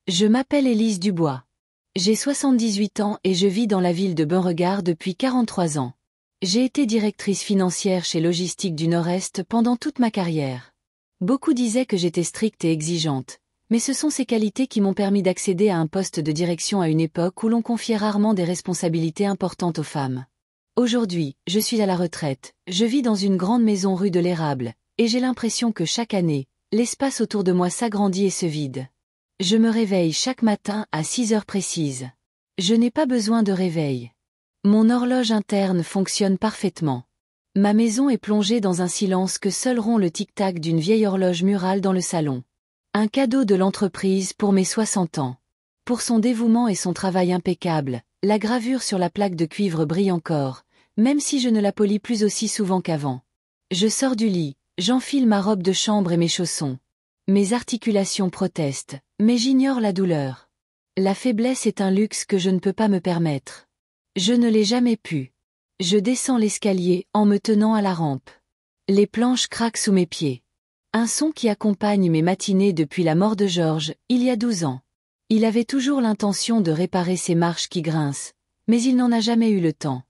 Je m'appelle Élise Dubois. J'ai 78 ans et je vis dans la ville de Beauregard depuis 43 ans. J'ai été directrice financière chez Logistique du Nord-Est pendant toute ma carrière. Beaucoup disaient que j'étais stricte et exigeante, mais ce sont ces qualités qui m'ont permis d'accéder à un poste de direction à une époque où l'on confiait rarement des responsabilités importantes aux femmes. Aujourd'hui, je suis à la retraite, je vis dans une grande maison rue de l'Érable, et j'ai l'impression que chaque année, l'espace autour de moi s'agrandit et se vide. Je me réveille chaque matin à 6 heures précises. Je n'ai pas besoin de réveil. Mon horloge interne fonctionne parfaitement. Ma maison est plongée dans un silence que seul rompt le tic-tac d'une vieille horloge murale dans le salon. Un cadeau de l'entreprise pour mes 60 ans. Pour son dévouement et son travail impeccable, la gravure sur la plaque de cuivre brille encore, même si je ne la polis plus aussi souvent qu'avant. Je sors du lit, j'enfile ma robe de chambre et mes chaussons. Mes articulations protestent, mais j'ignore la douleur. La faiblesse est un luxe que je ne peux pas me permettre. Je ne l'ai jamais pu. Je descends l'escalier en me tenant à la rampe. Les planches craquent sous mes pieds. Un son qui accompagne mes matinées depuis la mort de Georges, il y a 12 ans. Il avait toujours l'intention de réparer ces marches qui grincent, mais il n'en a jamais eu le temps.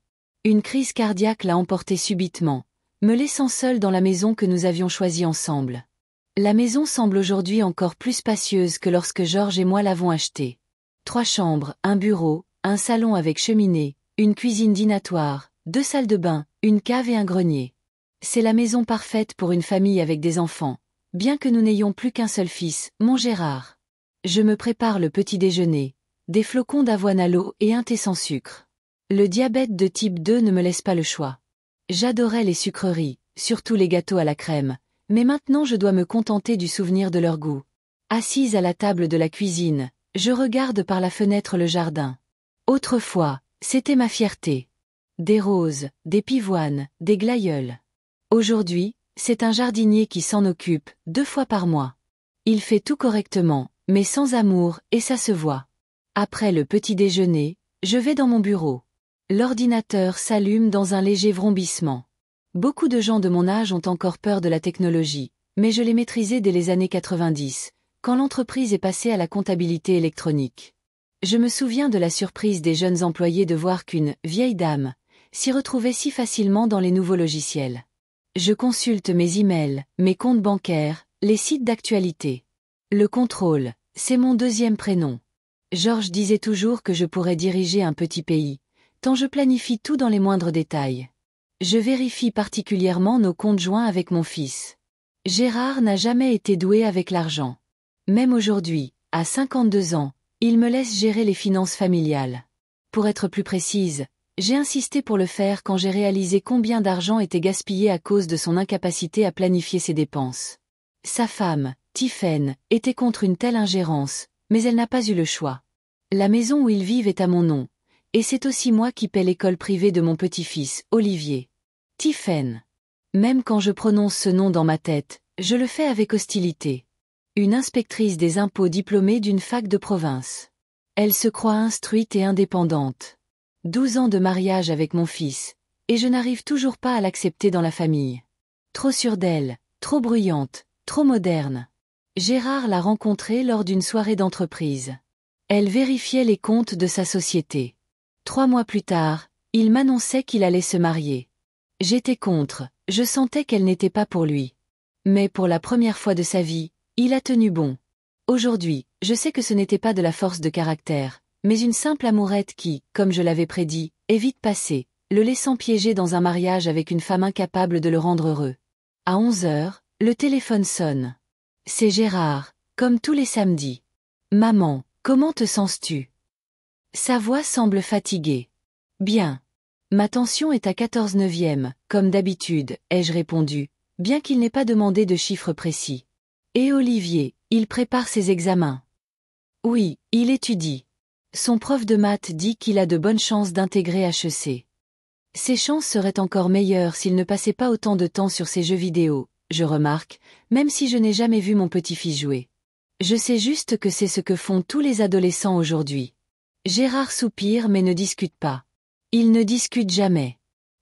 Une crise cardiaque l'a emporté subitement, me laissant seule dans la maison que nous avions choisie ensemble. La maison semble aujourd'hui encore plus spacieuse que lorsque Georges et moi l'avons achetée. 3 chambres, un bureau, un salon avec cheminée, une cuisine dînatoire, 2 salles de bain, une cave et un grenier. C'est la maison parfaite pour une famille avec des enfants, bien que nous n'ayons plus qu'un seul fils, mon Gérard. Je me prépare le petit déjeuner, des flocons d'avoine à l'eau et un thé sans sucre. Le diabète de type 2 ne me laisse pas le choix. J'adorais les sucreries, surtout les gâteaux à la crème, mais maintenant je dois me contenter du souvenir de leur goût. Assise à la table de la cuisine, je regarde par la fenêtre le jardin. Autrefois, c'était ma fierté. Des roses, des pivoines, des glaïeuls. Aujourd'hui, c'est un jardinier qui s'en occupe, 2 fois par mois. Il fait tout correctement, mais sans amour, et ça se voit. Après le petit déjeuner, je vais dans mon bureau. L'ordinateur s'allume dans un léger vrombissement. Beaucoup de gens de mon âge ont encore peur de la technologie, mais je l'ai maîtrisée dès les années 90, quand l'entreprise est passée à la comptabilité électronique. Je me souviens de la surprise des jeunes employés de voir qu'une « vieille dame » s'y retrouvait si facilement dans les nouveaux logiciels. Je consulte mes emails, mes comptes bancaires, les sites d'actualité. Le contrôle, c'est mon 2e prénom. Georges disait toujours que je pourrais diriger un petit pays, tant je planifie tout dans les moindres détails. Je vérifie particulièrement nos comptes joints avec mon fils. Gérard n'a jamais été doué avec l'argent. Même aujourd'hui, à 52 ans, il me laisse gérer les finances familiales. Pour être plus précise, j'ai insisté pour le faire quand j'ai réalisé combien d'argent était gaspillé à cause de son incapacité à planifier ses dépenses. Sa femme, Tiffaine, était contre une telle ingérence, mais elle n'a pas eu le choix. La maison où ils vivent est à mon nom, et c'est aussi moi qui paie l'école privée de mon petit-fils, Olivier. Tiffaine. Même quand je prononce ce nom dans ma tête, je le fais avec hostilité. Une inspectrice des impôts diplômée d'une fac de province. Elle se croit instruite et indépendante. 12 ans de mariage avec mon fils, et je n'arrive toujours pas à l'accepter dans la famille. Trop sûre d'elle, trop bruyante, trop moderne. Gérard l'a rencontrée lors d'une soirée d'entreprise. Elle vérifiait les comptes de sa société. 3 mois plus tard, il m'annonçait qu'il allait se marier. J'étais contre, je sentais qu'elle n'était pas pour lui. Mais pour la première fois de sa vie, il a tenu bon. Aujourd'hui, je sais que ce n'était pas de la force de caractère, mais une simple amourette qui, comme je l'avais prédit, est vite passée, le laissant piéger dans un mariage avec une femme incapable de le rendre heureux. À 11 heures, le téléphone sonne. C'est Gérard, comme tous les samedis. « Maman, comment te sens-tu » Sa voix semble fatiguée. « Bien. Ma tension est à 14/9, comme d'habitude, ai-je répondu, bien qu'il n'ait pas demandé de chiffre précis. Et Olivier, il prépare ses examens. Oui, il étudie. Son prof de maths dit qu'il a de bonnes chances d'intégrer HEC. Ses chances seraient encore meilleures s'il ne passait pas autant de temps sur ses jeux vidéo, je remarque, même si je n'ai jamais vu mon petit-fils jouer. Je sais juste que c'est ce que font tous les adolescents aujourd'hui. Gérard soupire mais ne discute pas. Il ne discute jamais.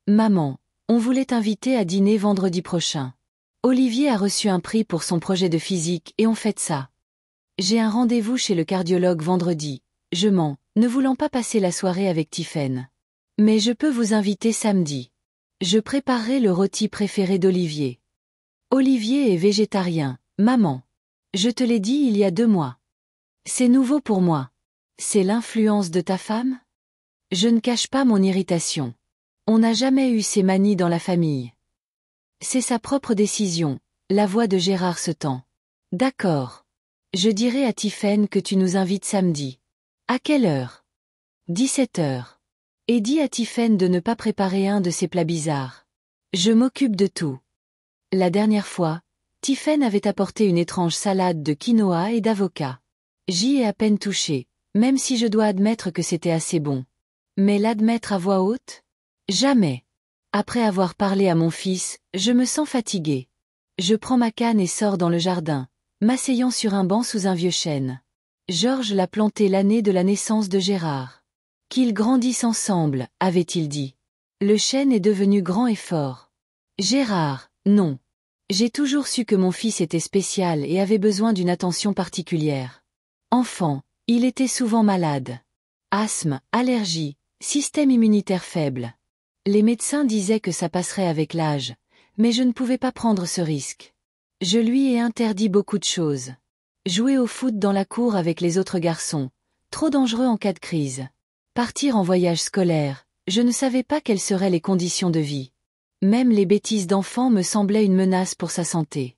Maman, on voulait t'inviter à dîner vendredi prochain. Olivier a reçu un prix pour son projet de physique et on fête ça. J'ai un rendez-vous chez le cardiologue vendredi. Je mens, ne voulant pas passer la soirée avec Tiphaine. Mais je peux vous inviter samedi. Je préparerai le rôti préféré d'Olivier. Olivier est végétarien, maman. Je te l'ai dit il y a 2 mois. C'est nouveau pour moi. C'est l'influence de ta femme? Je ne cache pas mon irritation. On n'a jamais eu ces manies dans la famille. C'est sa propre décision. La voix de Gérard se tend. D'accord. Je dirai à Tiphaine que tu nous invites samedi. À quelle heure? 17h. Et dis à Tiphaine de ne pas préparer un de ces plats bizarres. Je m'occupe de tout. La dernière fois, Tiphaine avait apporté une étrange salade de quinoa et d'avocat. J'y ai à peine touché, même si je dois admettre que c'était assez bon. Mais l'admettre à voix haute? Jamais. Après avoir parlé à mon fils, je me sens fatiguée. Je prends ma canne et sors dans le jardin, m'asseyant sur un banc sous un vieux chêne. Georges l'a planté l'année de la naissance de Gérard. Qu'ils grandissent ensemble, avait-il dit. Le chêne est devenu grand et fort. Gérard, non. J'ai toujours su que mon fils était spécial et avait besoin d'une attention particulière. Enfant, il était souvent malade. Asthme, allergie, système immunitaire faible. Les médecins disaient que ça passerait avec l'âge, mais je ne pouvais pas prendre ce risque. Je lui ai interdit beaucoup de choses. Jouer au foot dans la cour avec les autres garçons, trop dangereux en cas de crise. Partir en voyage scolaire, je ne savais pas quelles seraient les conditions de vie. Même les bêtises d'enfant me semblaient une menace pour sa santé.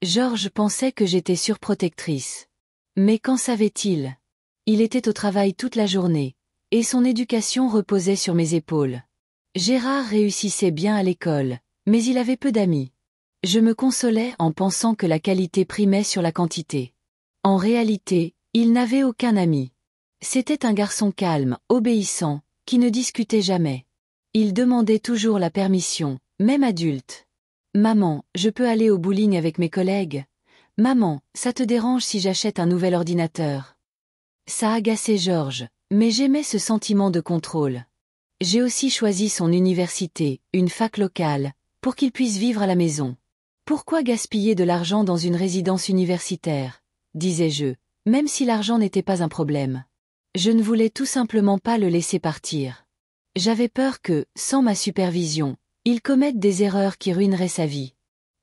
Georges pensait que j'étais surprotectrice. Mais qu'en savait-il? Il était au travail toute la journée, et son éducation reposait sur mes épaules. Gérard réussissait bien à l'école, mais il avait peu d'amis. Je me consolais en pensant que la qualité primait sur la quantité. En réalité, il n'avait aucun ami. C'était un garçon calme, obéissant, qui ne discutait jamais. Il demandait toujours la permission, même adulte. Maman, je peux aller au bowling avec mes collègues? Maman, ça te dérange si j'achète un nouvel ordinateur? Ça agaçait Georges, mais j'aimais ce sentiment de contrôle. J'ai aussi choisi son université, une fac locale, pour qu'il puisse vivre à la maison. Pourquoi gaspiller de l'argent dans une résidence universitaire, disais-je, même si l'argent n'était pas un problème. Je ne voulais tout simplement pas le laisser partir. J'avais peur que, sans ma supervision, il commette des erreurs qui ruineraient sa vie.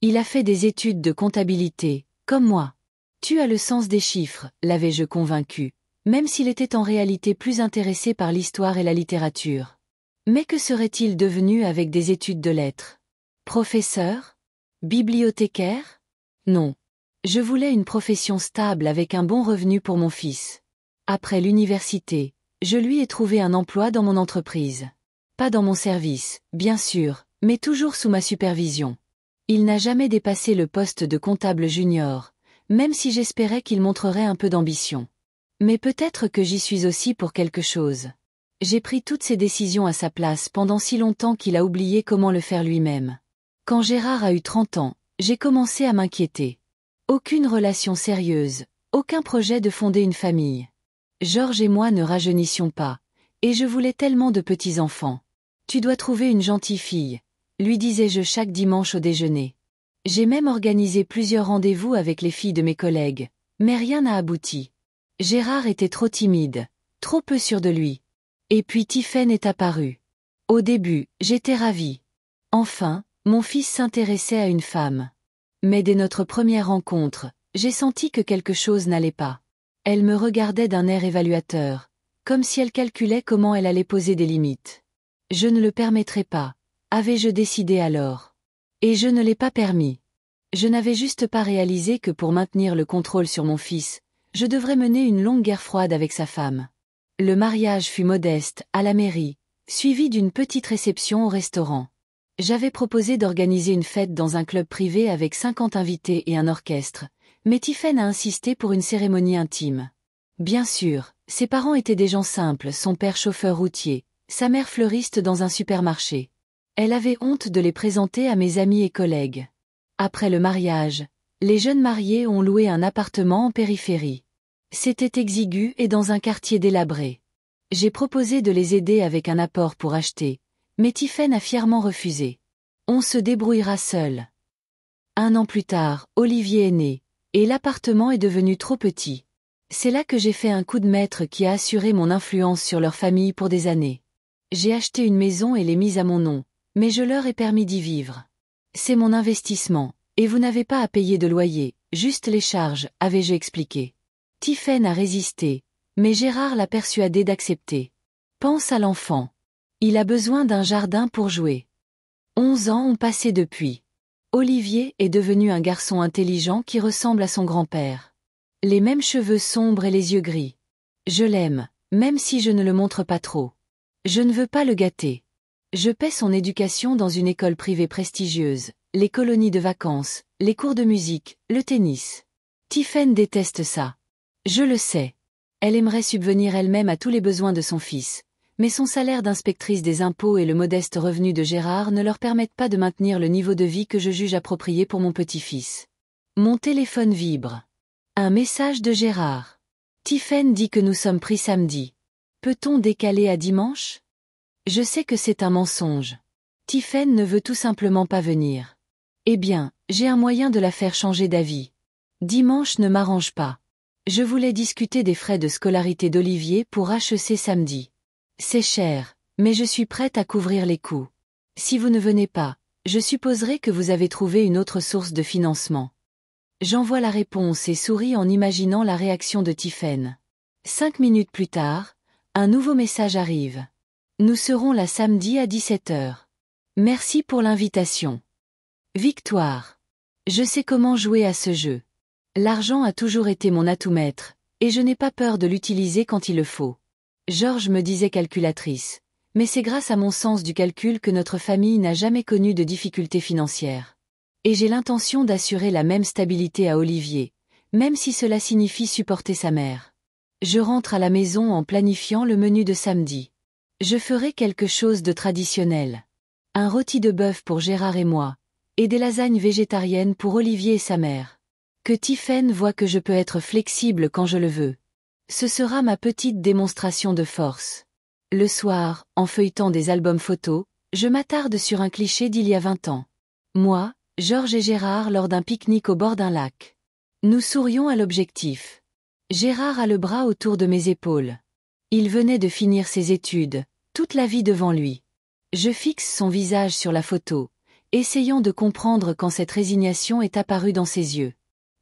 Il a fait des études de comptabilité, comme moi. Tu as le sens des chiffres, l'avais-je convaincu, même s'il était en réalité plus intéressé par l'histoire et la littérature. Mais que serait-il devenu avec des études de lettres? Professeur? Bibliothécaire? Non. Je voulais une profession stable avec un bon revenu pour mon fils. Après l'université, je lui ai trouvé un emploi dans mon entreprise. Pas dans mon service, bien sûr, mais toujours sous ma supervision. Il n'a jamais dépassé le poste de comptable junior, même si j'espérais qu'il montrerait un peu d'ambition. Mais peut-être que j'y suis aussi pour quelque chose. J'ai pris toutes ces décisions à sa place pendant si longtemps qu'il a oublié comment le faire lui-même. Quand Gérard a eu 30 ans, j'ai commencé à m'inquiéter. Aucune relation sérieuse, aucun projet de fonder une famille. Georges et moi ne rajeunissions pas, et je voulais tellement de petits-enfants. Tu dois trouver une gentille fille, lui disais-je chaque dimanche au déjeuner. J'ai même organisé plusieurs rendez-vous avec les filles de mes collègues, mais rien n'a abouti. Gérard était trop timide, trop peu sûr de lui. Et puis Tiphaine est apparue. Au début, j'étais ravie. Enfin, mon fils s'intéressait à une femme. Mais dès notre première rencontre, j'ai senti que quelque chose n'allait pas. Elle me regardait d'un air évaluateur, comme si elle calculait comment elle allait poser des limites. Je ne le permettrai pas, avais-je décidé alors. Et je ne l'ai pas permis. Je n'avais juste pas réalisé que pour maintenir le contrôle sur mon fils, je devrais mener une longue guerre froide avec sa femme. Le mariage fut modeste, à la mairie, suivi d'une petite réception au restaurant. J'avais proposé d'organiser une fête dans un club privé avec 50 invités et un orchestre, mais Tiphaine a insisté pour une cérémonie intime. Bien sûr, ses parents étaient des gens simples, son père chauffeur routier, sa mère fleuriste dans un supermarché. Elle avait honte de les présenter à mes amis et collègues. Après le mariage, les jeunes mariés ont loué un appartement en périphérie. C'était exigu et dans un quartier délabré. J'ai proposé de les aider avec un apport pour acheter, mais Tiphaine a fièrement refusé. On se débrouillera seul. 1 an plus tard, Olivier est né, et l'appartement est devenu trop petit. C'est là que j'ai fait un coup de maître qui a assuré mon influence sur leur famille pour des années. J'ai acheté une maison et l'ai mise à mon nom, mais je leur ai permis d'y vivre. C'est mon investissement, et vous n'avez pas à payer de loyer, juste les charges, avais-je expliqué. Tiphaine a résisté, mais Gérard l'a persuadé d'accepter. Pense à l'enfant. Il a besoin d'un jardin pour jouer. 11 ans ont passé depuis. Olivier est devenu un garçon intelligent qui ressemble à son grand-père. Les mêmes cheveux sombres et les yeux gris. Je l'aime, même si je ne le montre pas trop. Je ne veux pas le gâter. Je paie son éducation dans une école privée prestigieuse, les colonies de vacances, les cours de musique, le tennis. Tiphaine déteste ça. Je le sais. Elle aimerait subvenir elle-même à tous les besoins de son fils, mais son salaire d'inspectrice des impôts et le modeste revenu de Gérard ne leur permettent pas de maintenir le niveau de vie que je juge approprié pour mon petit-fils. Mon téléphone vibre. Un message de Gérard. Tiphaine dit que nous sommes pris samedi. Peut-on décaler à dimanche? Je sais que c'est un mensonge. Tiphaine ne veut tout simplement pas venir. Eh bien, j'ai un moyen de la faire changer d'avis. Dimanche ne m'arrange pas. Je voulais discuter des frais de scolarité d'Olivier pour HEC samedi. C'est cher, mais je suis prête à couvrir les coûts. Si vous ne venez pas, je supposerai que vous avez trouvé une autre source de financement. J'envoie la réponse et souris en imaginant la réaction de Tiphaine. 5 minutes plus tard, un nouveau message arrive. Nous serons là samedi à 17h. Merci pour l'invitation. Victoire. Je sais comment jouer à ce jeu. L'argent a toujours été mon atout maître, et je n'ai pas peur de l'utiliser quand il le faut. Georges me disait calculatrice, mais c'est grâce à mon sens du calcul que notre famille n'a jamais connu de difficultés financières. Et j'ai l'intention d'assurer la même stabilité à Olivier, même si cela signifie supporter sa mère. Je rentre à la maison en planifiant le menu de samedi. Je ferai quelque chose de traditionnel. Un rôti de bœuf pour Gérard et moi, et des lasagnes végétariennes pour Olivier et sa mère. Que Tiphaine voit que je peux être flexible quand je le veux. Ce sera ma petite démonstration de force. Le soir, en feuilletant des albums photos, je m'attarde sur un cliché d'il y a 20 ans. Moi, Georges et Gérard lors d'un pique-nique au bord d'un lac. Nous sourions à l'objectif. Gérard a le bras autour de mes épaules. Il venait de finir ses études, toute la vie devant lui. Je fixe son visage sur la photo, essayant de comprendre quand cette résignation est apparue dans ses yeux.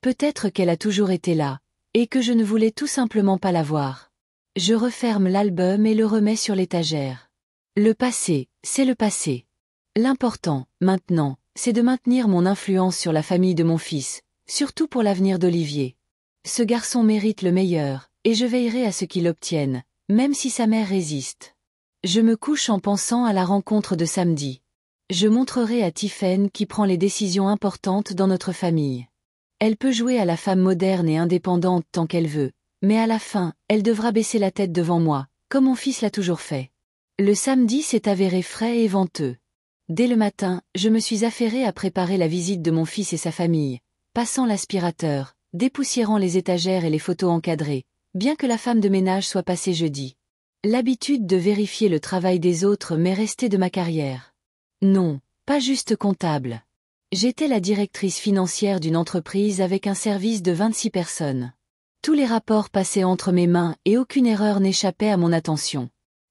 Peut-être qu'elle a toujours été là, et que je ne voulais tout simplement pas la voir. Je referme l'album et le remets sur l'étagère. Le passé, c'est le passé. L'important, maintenant, c'est de maintenir mon influence sur la famille de mon fils, surtout pour l'avenir d'Olivier. Ce garçon mérite le meilleur, et je veillerai à ce qu'il obtienne, même si sa mère résiste. Je me couche en pensant à la rencontre de samedi. Je montrerai à Tiphaine qui prend les décisions importantes dans notre famille. Elle peut jouer à la femme moderne et indépendante tant qu'elle veut, mais à la fin, elle devra baisser la tête devant moi, comme mon fils l'a toujours fait. Le samedi s'est avéré frais et venteux. Dès le matin, je me suis affairée à préparer la visite de mon fils et sa famille, passant l'aspirateur, dépoussiérant les étagères et les photos encadrées, bien que la femme de ménage soit passée jeudi. L'habitude de vérifier le travail des autres m'est restée de ma carrière. Non, pas juste comptable. J'étais la directrice financière d'une entreprise avec un service de 26 personnes. Tous les rapports passaient entre mes mains et aucune erreur n'échappait à mon attention.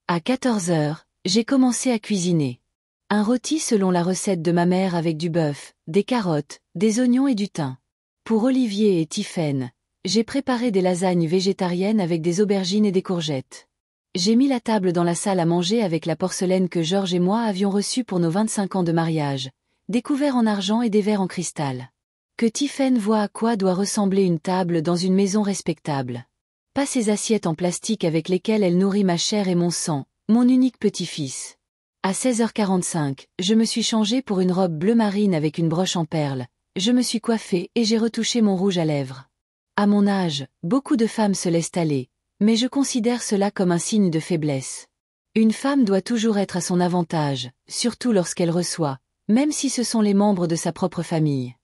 À 14 heures, j'ai commencé à cuisiner. Un rôti selon la recette de ma mère avec du bœuf, des carottes, des oignons et du thym. Pour Olivier et Tiphaine, j'ai préparé des lasagnes végétariennes avec des aubergines et des courgettes. J'ai mis la table dans la salle à manger avec la porcelaine que Georges et moi avions reçue pour nos 25 ans de mariage. Des couverts en argent et des verres en cristal. Que Tiphaine voit à quoi doit ressembler une table dans une maison respectable. Pas ces assiettes en plastique avec lesquelles elle nourrit ma chair et mon sang, mon unique petit-fils. À 16h45, je me suis changée pour une robe bleu marine avec une broche en perles, je me suis coiffée et j'ai retouché mon rouge à lèvres. À mon âge, beaucoup de femmes se laissent aller, mais je considère cela comme un signe de faiblesse. Une femme doit toujours être à son avantage, surtout lorsqu'elle reçoit, même si ce sont les membres de sa propre famille.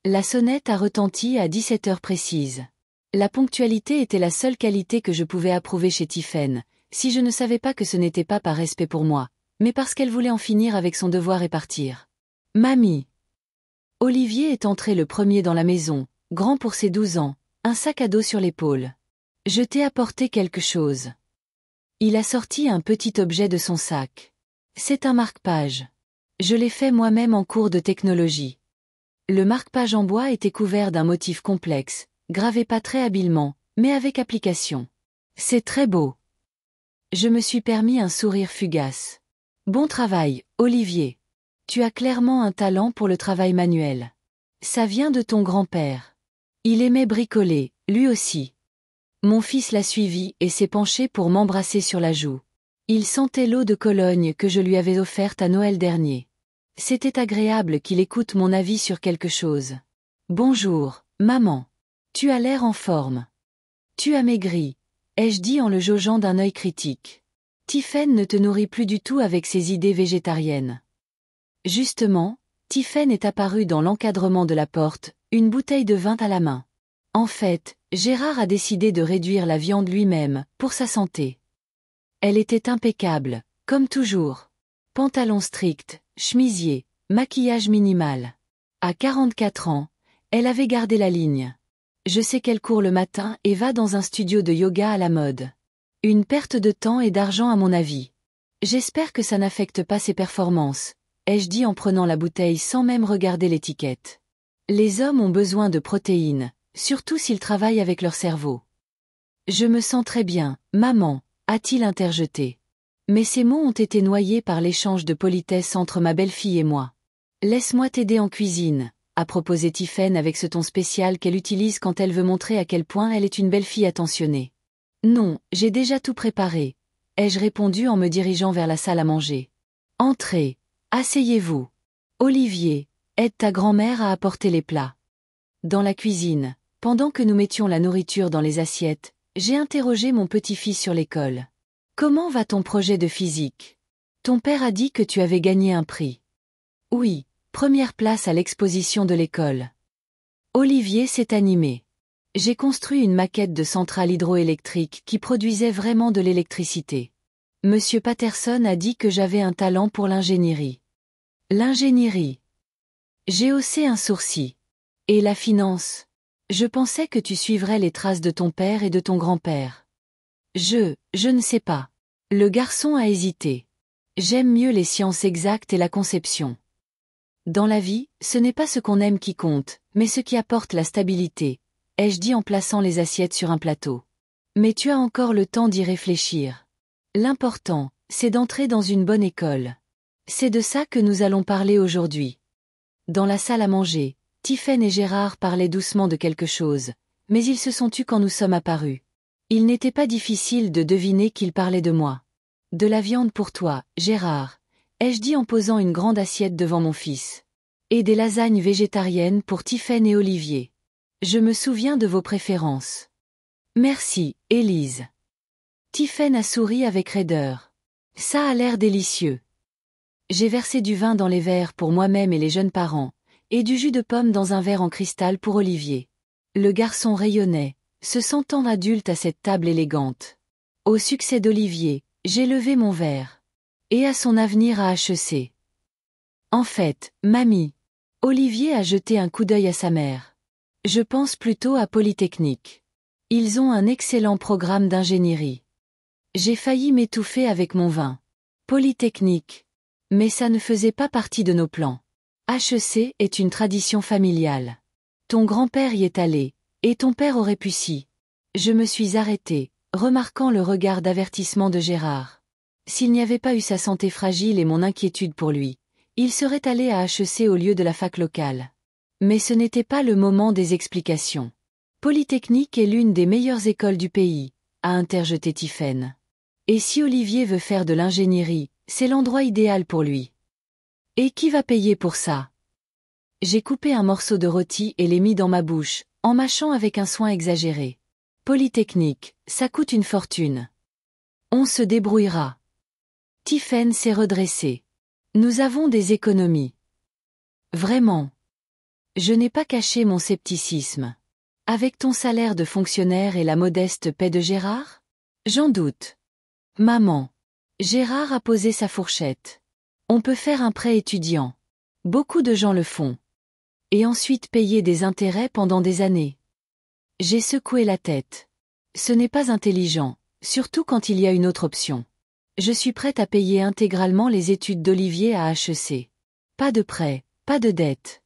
La sonnette a retenti à 17h précises. La ponctualité était la seule qualité que je pouvais approuver chez Tiphaine, si je ne savais pas que ce n'était pas par respect pour moi, mais parce qu'elle voulait en finir avec son devoir et partir. Mamie. Olivier est entré le premier dans la maison, grand pour ses 12 ans, un sac à dos sur l'épaule. Je t'ai apporté quelque chose. Il a sorti un petit objet de son sac. C'est un marque-page. Je l'ai fait moi-même en cours de technologie. Le marque-page en bois était couvert d'un motif complexe, gravé pas très habilement, mais avec application. C'est très beau. Je me suis permis un sourire fugace. Bon travail, Olivier. Tu as clairement un talent pour le travail manuel. Ça vient de ton grand-père. Il aimait bricoler, lui aussi. Mon fils l'a suivi et s'est penché pour m'embrasser sur la joue. Il sentait l'eau de Cologne que je lui avais offerte à Noël dernier. C'était agréable qu'il écoute mon avis sur quelque chose. Bonjour, maman. Tu as l'air en forme. Tu as maigri, ai-je dit en le jaugeant d'un œil critique. Tiphaine ne te nourrit plus du tout avec ses idées végétariennes. Justement, Tiphaine est apparue dans l'encadrement de la porte, une bouteille de vin à la main. En fait, Gérard a décidé de réduire la viande lui-même, pour sa santé. Elle était impeccable, comme toujours. Pantalon strict, chemisier, maquillage minimal. À 44 ans, elle avait gardé la ligne. Je sais qu'elle court le matin et va dans un studio de yoga à la mode. Une perte de temps et d'argent à mon avis. J'espère que ça n'affecte pas ses performances, ai-je dit en prenant la bouteille sans même regarder l'étiquette. Les hommes ont besoin de protéines, surtout s'ils travaillent avec leur cerveau. Je me sens très bien, maman, a-t-il interjeté. Mais ces mots ont été noyés par l'échange de politesse entre ma belle-fille et moi. Laisse-moi t'aider en cuisine, a proposé Tiphaine avec ce ton spécial qu'elle utilise quand elle veut montrer à quel point elle est une belle-fille attentionnée. Non, j'ai déjà tout préparé, ai-je répondu en me dirigeant vers la salle à manger. Entrez, asseyez-vous. Olivier, aide ta grand-mère à apporter les plats. Dans la cuisine, pendant que nous mettions la nourriture dans les assiettes, j'ai interrogé mon petit-fils sur l'école. Comment va ton projet de physique? Ton père a dit que tu avais gagné un prix. Oui, première place à l'exposition de l'école. Olivier s'est animé. J'ai construit une maquette de centrale hydroélectrique qui produisait vraiment de l'électricité. Monsieur Patterson a dit que j'avais un talent pour l'ingénierie. L'ingénierie. J'ai haussé un sourcil. Et la finance? Je pensais que tu suivrais les traces de ton père et de ton grand-père. Je ne sais pas. Le garçon a hésité. J'aime mieux les sciences exactes et la conception. Dans la vie, ce n'est pas ce qu'on aime qui compte, mais ce qui apporte la stabilité, ai-je dit en plaçant les assiettes sur un plateau. Mais tu as encore le temps d'y réfléchir. L'important, c'est d'entrer dans une bonne école. C'est de ça que nous allons parler aujourd'hui. Dans la salle à manger, Tiphaine et Gérard parlaient doucement de quelque chose, mais ils se sont tus quand nous sommes apparus. Il n'était pas difficile de deviner qu'ils parlaient de moi. De la viande pour toi, Gérard, ai-je dit en posant une grande assiette devant mon fils. Et des lasagnes végétariennes pour Tiphaine et Olivier. Je me souviens de vos préférences. Merci, Élise. Tiphaine a souri avec raideur. Ça a l'air délicieux. J'ai versé du vin dans les verres pour moi-même et les jeunes parents, et du jus de pomme dans un verre en cristal pour Olivier. Le garçon rayonnait, se sentant adulte à cette table élégante. Au succès d'Olivier, j'ai levé mon verre. Et à son avenir à HEC. En fait, mamie. Olivier a jeté un coup d'œil à sa mère. Je pense plutôt à Polytechnique. Ils ont un excellent programme d'ingénierie. J'ai failli m'étouffer avec mon vin. Polytechnique. Mais ça ne faisait pas partie de nos plans. HEC est une tradition familiale. Ton grand-père y est allé, et ton père aurait pu si. Je me suis arrêtée, remarquant le regard d'avertissement de Gérard. S'il n'y avait pas eu sa santé fragile et mon inquiétude pour lui, il serait allé à HEC au lieu de la fac locale. Mais ce n'était pas le moment des explications. Polytechnique est l'une des meilleures écoles du pays, a interjeté Tiphaine. Et si Olivier veut faire de l'ingénierie, c'est l'endroit idéal pour lui. Et qui va payer pour ça? J'ai coupé un morceau de rôti et l'ai mis dans ma bouche, en mâchant avec un soin exagéré. Polytechnique, ça coûte une fortune. On se débrouillera. Tiphaine s'est redressée. Nous avons des économies. Vraiment. Je n'ai pas caché mon scepticisme. Avec ton salaire de fonctionnaire et la modeste paie de Gérard? J'en doute. Maman. Gérard a posé sa fourchette. On peut faire un prêt étudiant. Beaucoup de gens le font. Et ensuite payer des intérêts pendant des années. J'ai secoué la tête. Ce n'est pas intelligent, surtout quand il y a une autre option. Je suis prête à payer intégralement les études d'Olivier à HEC. Pas de prêt, pas de dette.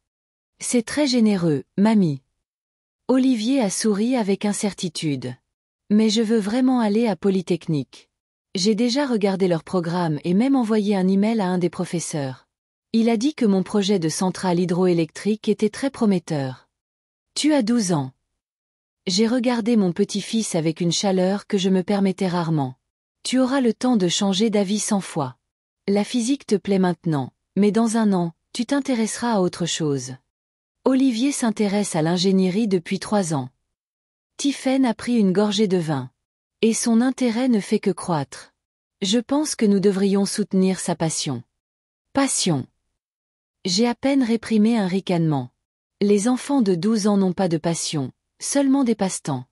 C'est très généreux, mamie. Olivier a souri avec incertitude. Mais je veux vraiment aller à Polytechnique. J'ai déjà regardé leur programme et même envoyé un email à un des professeurs. Il a dit que mon projet de centrale hydroélectrique était très prometteur. Tu as 12 ans. J'ai regardé mon petit-fils avec une chaleur que je me permettais rarement. Tu auras le temps de changer d'avis 100 fois. La physique te plaît maintenant, mais dans un an, tu t'intéresseras à autre chose. Olivier s'intéresse à l'ingénierie depuis 3 ans. Tiphaine a pris une gorgée de vin. Et son intérêt ne fait que croître. Je pense que nous devrions soutenir sa passion. Passion. J'ai à peine réprimé un ricanement. Les enfants de 12 ans n'ont pas de passion, seulement des passe-temps.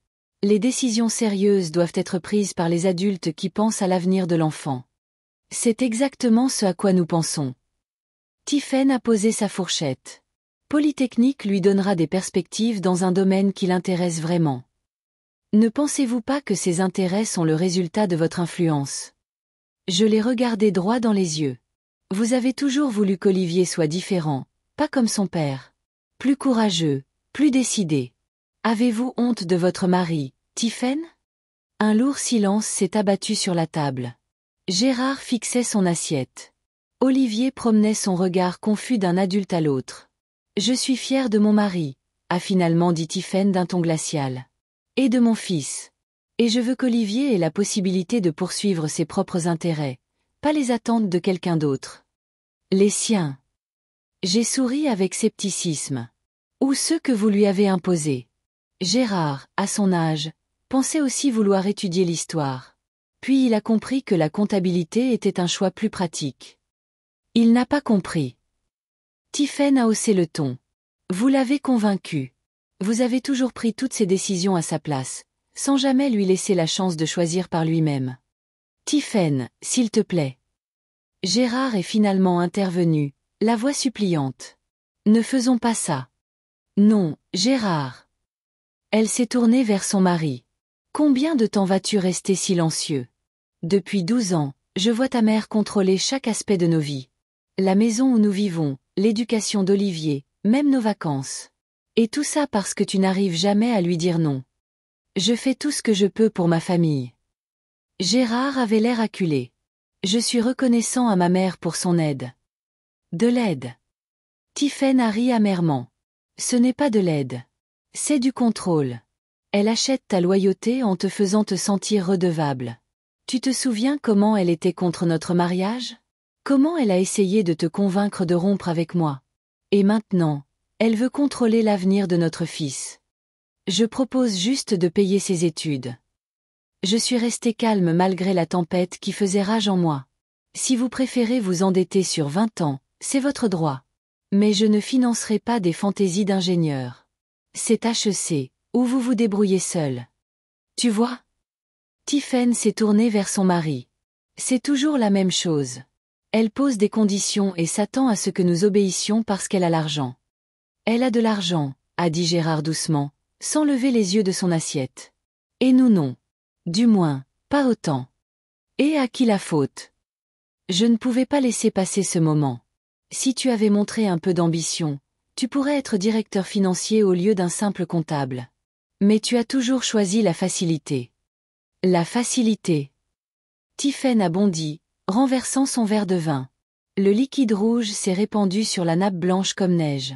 Les décisions sérieuses doivent être prises par les adultes qui pensent à l'avenir de l'enfant. C'est exactement ce à quoi nous pensons. Tiphaine a posé sa fourchette. Polytechnique lui donnera des perspectives dans un domaine qui l'intéresse vraiment. Ne pensez-vous pas que ces intérêts sont le résultat de votre influence? Je l'ai regardé droit dans les yeux. Vous avez toujours voulu qu'Olivier soit différent, pas comme son père. Plus courageux, plus décidé. Avez-vous honte de votre mari, Tiphaine? Un lourd silence s'est abattu sur la table. Gérard fixait son assiette. Olivier promenait son regard confus d'un adulte à l'autre. Je suis fière de mon mari, a finalement dit Tiphaine d'un ton glacial. Et de mon fils. Et je veux qu'Olivier ait la possibilité de poursuivre ses propres intérêts, pas les attentes de quelqu'un d'autre. Les siens. J'ai souri avec scepticisme. Ou ceux que vous lui avez imposés. Gérard, à son âge, pensait aussi vouloir étudier l'histoire. Puis il a compris que la comptabilité était un choix plus pratique. Il n'a pas compris. Tiphaine a haussé le ton. Vous l'avez convaincu. Vous avez toujours pris toutes ses décisions à sa place, sans jamais lui laisser la chance de choisir par lui-même. Tiphaine, s'il te plaît. Gérard est finalement intervenu, la voix suppliante. Ne faisons pas ça. Non, Gérard. Elle s'est tournée vers son mari. Combien de temps vas-tu rester silencieux? Depuis 12 ans, je vois ta mère contrôler chaque aspect de nos vies. La maison où nous vivons, l'éducation d'Olivier, même nos vacances. Et tout ça parce que tu n'arrives jamais à lui dire non. Je fais tout ce que je peux pour ma famille. Gérard avait l'air acculé. Je suis reconnaissant à ma mère pour son aide. De l'aide. Tiphaine a ri amèrement. Ce n'est pas de l'aide. C'est du contrôle. Elle achète ta loyauté en te faisant te sentir redevable. Tu te souviens comment elle était contre notre mariage? Comment elle a essayé de te convaincre de rompre avec moi? Et maintenant, elle veut contrôler l'avenir de notre fils. Je propose juste de payer ses études. Je suis resté calme malgré la tempête qui faisait rage en moi. Si vous préférez vous endetter sur 20 ans, c'est votre droit. Mais je ne financerai pas des fantaisies d'ingénieur. C'est HEC, où vous vous débrouillez seul. Tu vois? Tiphaine s'est tournée vers son mari. C'est toujours la même chose. Elle pose des conditions et s'attend à ce que nous obéissions parce qu'elle a l'argent. Elle a de l'argent, a dit Gérard doucement, sans lever les yeux de son assiette. Et nous non. Du moins, pas autant. Et à qui la faute? Je ne pouvais pas laisser passer ce moment. Si tu avais montré un peu d'ambition, tu pourrais être directeur financier au lieu d'un simple comptable. Mais tu as toujours choisi la facilité. La facilité. Tiphaine a bondi, renversant son verre de vin. Le liquide rouge s'est répandu sur la nappe blanche comme neige.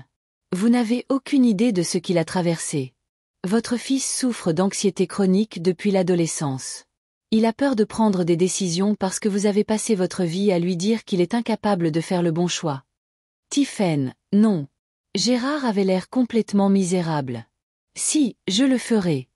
Vous n'avez aucune idée de ce qu'il a traversé. Votre fils souffre d'anxiété chronique depuis l'adolescence. Il a peur de prendre des décisions parce que vous avez passé votre vie à lui dire qu'il est incapable de faire le bon choix. Tiphaine, non. Gérard avait l'air complètement misérable. Si, je le ferai.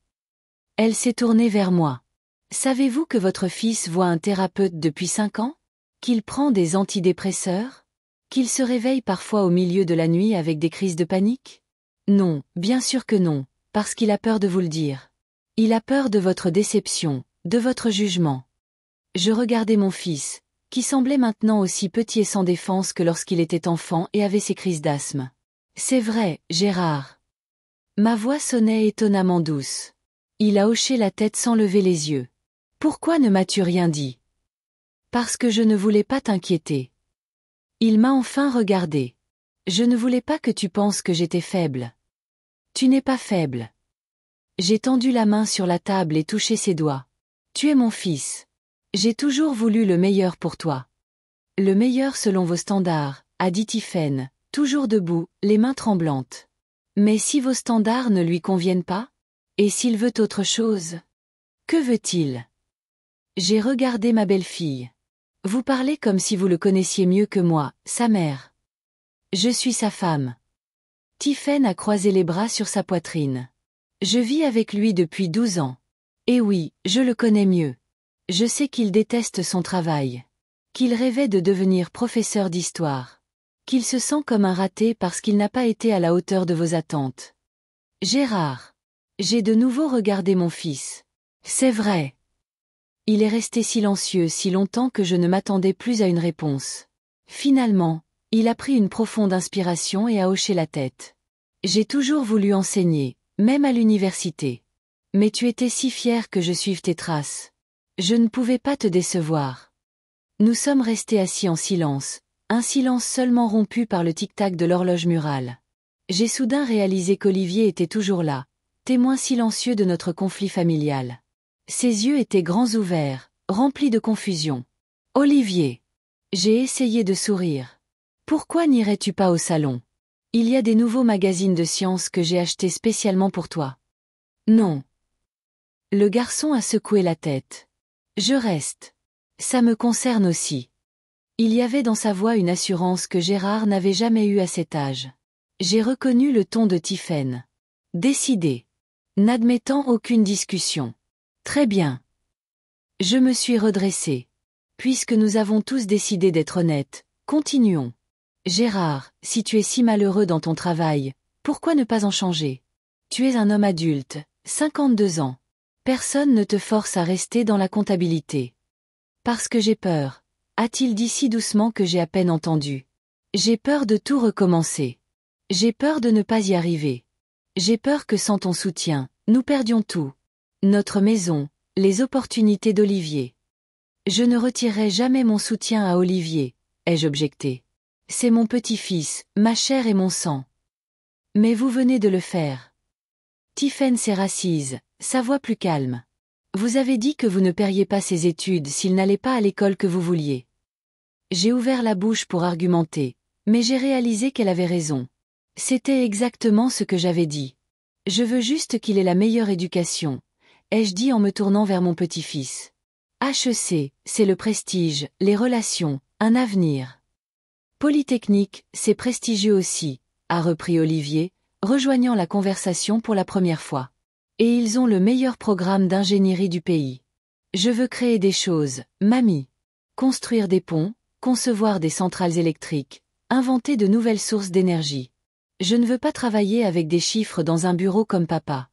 Elle s'est tournée vers moi. Savez-vous que votre fils voit un thérapeute depuis 5 ans? Qu'il prend des antidépresseurs? Qu'il se réveille parfois au milieu de la nuit avec des crises de panique? Non, bien sûr que non, parce qu'il a peur de vous le dire. Il a peur de votre déception, de votre jugement. Je regardais mon fils, qui semblait maintenant aussi petit et sans défense que lorsqu'il était enfant et avait ses crises d'asthme. C'est vrai, Gérard. Ma voix sonnait étonnamment douce. Il a hoché la tête sans lever les yeux. Pourquoi ne m'as-tu rien dit? Parce que je ne voulais pas t'inquiéter. Il m'a enfin regardé. Je ne voulais pas que tu penses que j'étais faible. Tu n'es pas faible. J'ai tendu la main sur la table et touché ses doigts. Tu es mon fils. J'ai toujours voulu le meilleur pour toi. Le meilleur selon vos standards, a dit Tiphaine, toujours debout, les mains tremblantes. Mais si vos standards ne lui conviennent pas? Et s'il veut autre chose? Que veut-il? J'ai regardé ma belle-fille. Vous parlez comme si vous le connaissiez mieux que moi, sa mère. Je suis sa femme. Tiphaine a croisé les bras sur sa poitrine. Je vis avec lui depuis 12 ans. Et oui, je le connais mieux. Je sais qu'il déteste son travail. Qu'il rêvait de devenir professeur d'histoire. Qu'il se sent comme un raté parce qu'il n'a pas été à la hauteur de vos attentes. Gérard. J'ai de nouveau regardé mon fils. C'est vrai. Il est resté silencieux si longtemps que je ne m'attendais plus à une réponse. Finalement, il a pris une profonde inspiration et a hoché la tête. J'ai toujours voulu enseigner, même à l'université. Mais tu étais si fier que je suive tes traces. Je ne pouvais pas te décevoir. Nous sommes restés assis en silence, un silence seulement rompu par le tic-tac de l'horloge murale. J'ai soudain réalisé qu'Olivier était toujours là, témoin silencieux de notre conflit familial. Ses yeux étaient grands ouverts, remplis de confusion. Olivier. J'ai essayé de sourire. Pourquoi n'irais-tu pas au salon? Il y a des nouveaux magazines de sciences que j'ai achetés spécialement pour toi. Non. Le garçon a secoué la tête. Je reste. Ça me concerne aussi. Il y avait dans sa voix une assurance que Gérard n'avait jamais eue à cet âge. J'ai reconnu le ton de Tiphaine. Décidé. N'admettant aucune discussion. Très bien. Je me suis redressé. Puisque nous avons tous décidé d'être honnêtes, continuons. Gérard, si tu es si malheureux dans ton travail, pourquoi ne pas en changer? Tu es un homme adulte, 52 ans. Personne ne te force à rester dans la comptabilité. Parce que j'ai peur, a-t-il dit si doucement que j'ai à peine entendu. J'ai peur de tout recommencer. J'ai peur de ne pas y arriver. J'ai peur que sans ton soutien, nous perdions tout. Notre maison, les opportunités d'Olivier. Je ne retirerai jamais mon soutien à Olivier, ai-je objecté. C'est mon petit-fils, ma chair et mon sang. Mais vous venez de le faire. Tiphaine s'est rassise, sa voix plus calme. Vous avez dit que vous ne paieriez pas ses études s'il n'allait pas à l'école que vous vouliez. J'ai ouvert la bouche pour argumenter, mais j'ai réalisé qu'elle avait raison. C'était exactement ce que j'avais dit. Je veux juste qu'il ait la meilleure éducation, ai-je dit en me tournant vers mon petit-fils. HEC, c'est le prestige, les relations, un avenir. Polytechnique, c'est prestigieux aussi, a repris Olivier, rejoignant la conversation pour la première fois. Et ils ont le meilleur programme d'ingénierie du pays. Je veux créer des choses, mamie. Construire des ponts, concevoir des centrales électriques, inventer de nouvelles sources d'énergie. Je ne veux pas travailler avec des chiffres dans un bureau comme papa.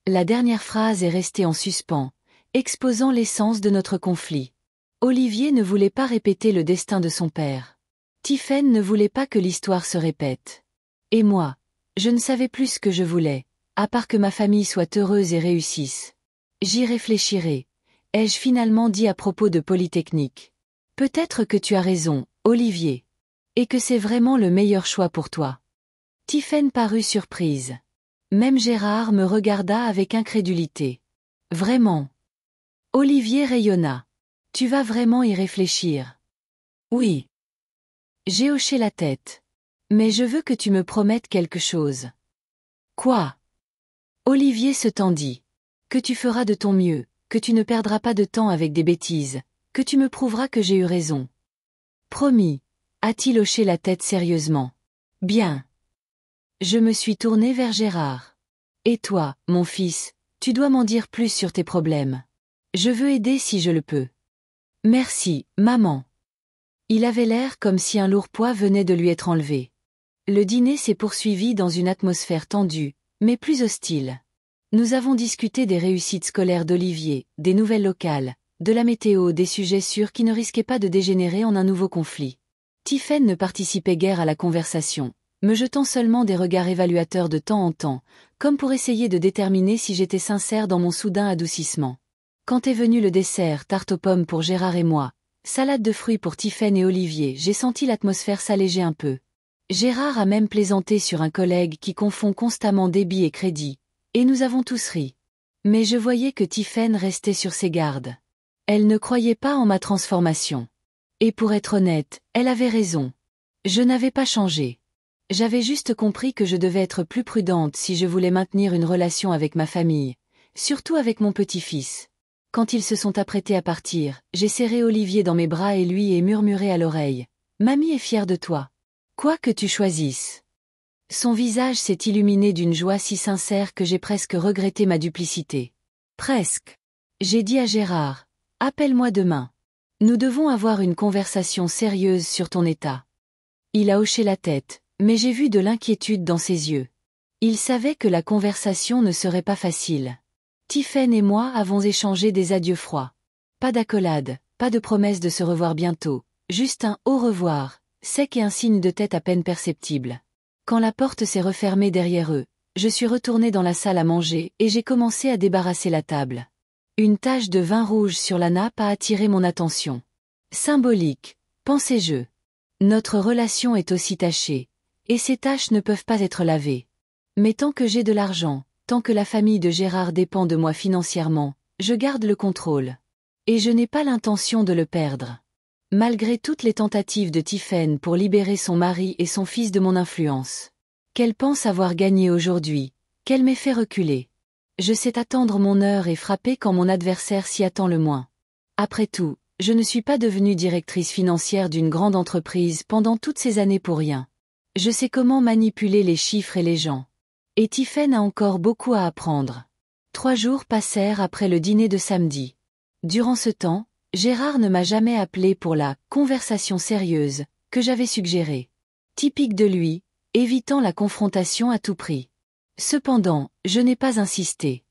La dernière phrase est restée en suspens, exposant l'essence de notre conflit. Olivier ne voulait pas répéter le destin de son père. Tiphaine ne voulait pas que l'histoire se répète. Et moi, je ne savais plus ce que je voulais, à part que ma famille soit heureuse et réussisse. J'y réfléchirai, ai-je finalement dit à propos de Polytechnique. Peut-être que tu as raison, Olivier. Et que c'est vraiment le meilleur choix pour toi. Tiphaine parut surprise. Même Gérard me regarda avec incrédulité. Vraiment. Olivier rayonna. Tu vas vraiment y réfléchir? Oui. J'ai hoché la tête. Mais je veux que tu me promettes quelque chose. Quoi? Olivier se tendit. Que tu feras de ton mieux, que tu ne perdras pas de temps avec des bêtises, que tu me prouveras que j'ai eu raison. Promis, a-t-il hoché la tête sérieusement. Bien. Je me suis tourné vers Gérard. Et toi, mon fils, tu dois m'en dire plus sur tes problèmes. Je veux aider si je le peux. Merci, maman. Il avait l'air comme si un lourd poids venait de lui être enlevé. Le dîner s'est poursuivi dans une atmosphère tendue, mais plus hostile. Nous avons discuté des réussites scolaires d'Olivier, des nouvelles locales, de la météo, des sujets sûrs qui ne risquaient pas de dégénérer en un nouveau conflit. Tiphaine ne participait guère à la conversation, me jetant seulement des regards évaluateurs de temps en temps, comme pour essayer de déterminer si j'étais sincère dans mon soudain adoucissement. Quand est venu le dessert, tarte aux pommes pour Gérard et moi, salade de fruits pour Tiphaine et Olivier, j'ai senti l'atmosphère s'alléger un peu. Gérard a même plaisanté sur un collègue qui confond constamment débit et crédit, et nous avons tous ri. Mais je voyais que Tiphaine restait sur ses gardes. Elle ne croyait pas en ma transformation. Et pour être honnête, elle avait raison. Je n'avais pas changé. J'avais juste compris que je devais être plus prudente si je voulais maintenir une relation avec ma famille, surtout avec mon petit-fils. Quand ils se sont apprêtés à partir, j'ai serré Olivier dans mes bras et lui ai murmuré à l'oreille. « Mamie est fière de toi. Quoi que tu choisisses. » Son visage s'est illuminé d'une joie si sincère que j'ai presque regretté ma duplicité. Presque. J'ai dit à Gérard, « Appelle-moi demain. Nous devons avoir une conversation sérieuse sur ton état. » Il a hoché la tête, mais j'ai vu de l'inquiétude dans ses yeux. Il savait que la conversation ne serait pas facile. Tiphaine et moi avons échangé des adieux froids. Pas d'accolade, pas de promesse de se revoir bientôt, juste un « au revoir », sec et un signe de tête à peine perceptible. Quand la porte s'est refermée derrière eux, je suis retournée dans la salle à manger et j'ai commencé à débarrasser la table. Une tache de vin rouge sur la nappe a attiré mon attention. Symbolique, pensais-je. Notre relation est aussi tachée, et ces taches ne peuvent pas être lavées. Mais tant que j'ai de l'argent, tant que la famille de Gérard dépend de moi financièrement, je garde le contrôle. Et je n'ai pas l'intention de le perdre. Malgré toutes les tentatives de Tiphaine pour libérer son mari et son fils de mon influence. Qu'elle pense avoir gagné aujourd'hui, qu'elle m'ait fait reculer. Je sais attendre mon heure et frapper quand mon adversaire s'y attend le moins. Après tout, je ne suis pas devenue directrice financière d'une grande entreprise pendant toutes ces années pour rien. Je sais comment manipuler les chiffres et les gens. Et Tiphaine a encore beaucoup à apprendre. 3 jours passèrent après le dîner de samedi. Durant ce temps, Gérard ne m'a jamais appelé pour la « conversation sérieuse » que j'avais suggérée. Typique de lui, évitant la confrontation à tout prix. Cependant, je n'ai pas insisté.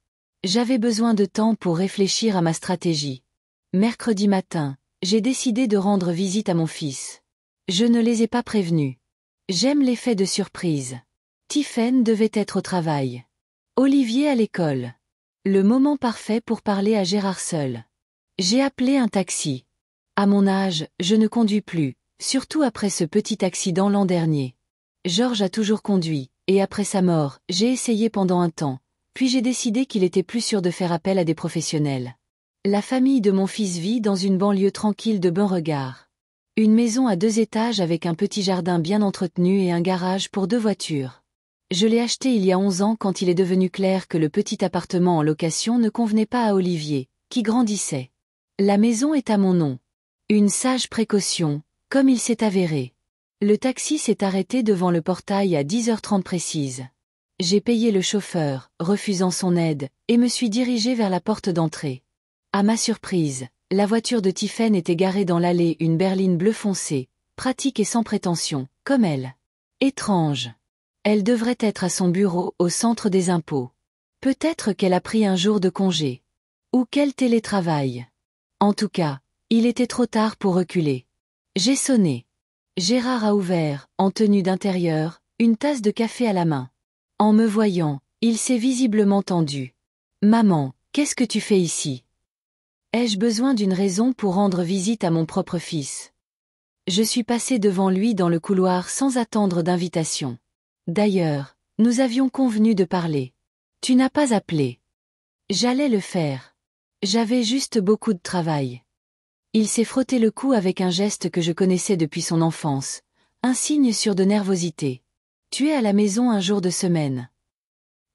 J'avais besoin de temps pour réfléchir à ma stratégie. Mercredi matin, j'ai décidé de rendre visite à mon fils. Je ne les ai pas prévenus. J'aime l'effet de surprise. Tiphaine devait être au travail. Olivier à l'école. Le moment parfait pour parler à Gérard seul. J'ai appelé un taxi. À mon âge, je ne conduis plus, surtout après ce petit accident l'an dernier. Georges a toujours conduit, et après sa mort, j'ai essayé pendant un temps, puis j'ai décidé qu'il était plus sûr de faire appel à des professionnels. La famille de mon fils vit dans une banlieue tranquille de Beauregard. Une maison à 2 étages avec un petit jardin bien entretenu et un garage pour 2 voitures. Je l'ai acheté il y a 11 ans quand il est devenu clair que le petit appartement en location ne convenait pas à Olivier, qui grandissait. La maison est à mon nom. Une sage précaution, comme il s'est avéré. Le taxi s'est arrêté devant le portail à 10h30 précise. J'ai payé le chauffeur, refusant son aide, et me suis dirigée vers la porte d'entrée. À ma surprise, la voiture de Tiphaine était garée dans l'allée, une berline bleu foncé, pratique et sans prétention, comme elle. Étrange. Elle devrait être à son bureau au centre des impôts. Peut-être qu'elle a pris un jour de congé. Ou qu'elle télétravaille. En tout cas, il était trop tard pour reculer. J'ai sonné. Gérard a ouvert, en tenue d'intérieur, une tasse de café à la main. En me voyant, il s'est visiblement tendu. « Maman, qu'est-ce que tu fais ici ? Ai-je besoin d'une raison pour rendre visite à mon propre fils ? » Je suis passée devant lui dans le couloir sans attendre d'invitation. D'ailleurs, nous avions convenu de parler. Tu n'as pas appelé. J'allais le faire. J'avais juste beaucoup de travail. Il s'est frotté le cou avec un geste que je connaissais depuis son enfance, un signe sûr de nervosité. Tu es à la maison un jour de semaine.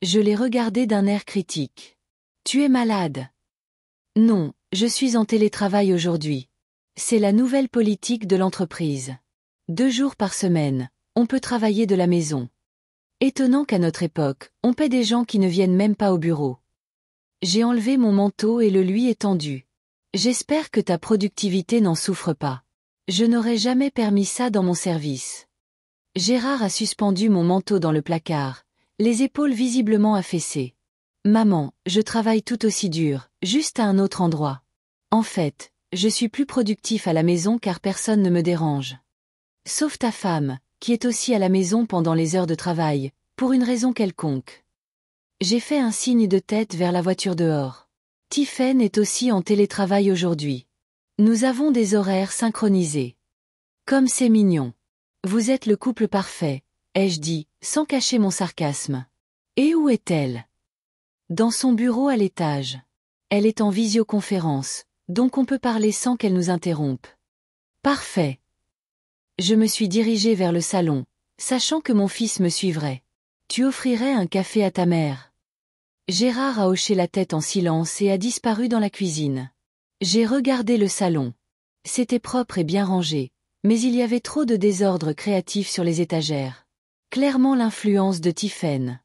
Je l'ai regardé d'un air critique. Tu es malade. Non, je suis en télétravail aujourd'hui. C'est la nouvelle politique de l'entreprise. 2 jours par semaine, on peut travailler de la maison. Étonnant qu'à notre époque, on paie des gens qui ne viennent même pas au bureau. J'ai enlevé mon manteau et le lui ai tendu. J'espère que ta productivité n'en souffre pas. Je n'aurais jamais permis ça dans mon service. Gérard a suspendu mon manteau dans le placard, les épaules visiblement affaissées. Maman, je travaille tout aussi dur, juste à un autre endroit. En fait, je suis plus productif à la maison car personne ne me dérange. Sauf ta femme, qui est aussi à la maison pendant les heures de travail, pour une raison quelconque. J'ai fait un signe de tête vers la voiture dehors. Tiphaine est aussi en télétravail aujourd'hui. Nous avons des horaires synchronisés. Comme c'est mignon. Vous êtes le couple parfait, ai-je dit, sans cacher mon sarcasme. Et où est-elle? Dans son bureau à l'étage. Elle est en visioconférence, donc on peut parler sans qu'elle nous interrompe. Parfait. Je me suis dirigée vers le salon, sachant que mon fils me suivrait. Tu offrirais un café à ta mère? Gérard a hoché la tête en silence et a disparu dans la cuisine. J'ai regardé le salon. C'était propre et bien rangé, mais il y avait trop de désordre créatif sur les étagères. Clairement l'influence de Tiphaine.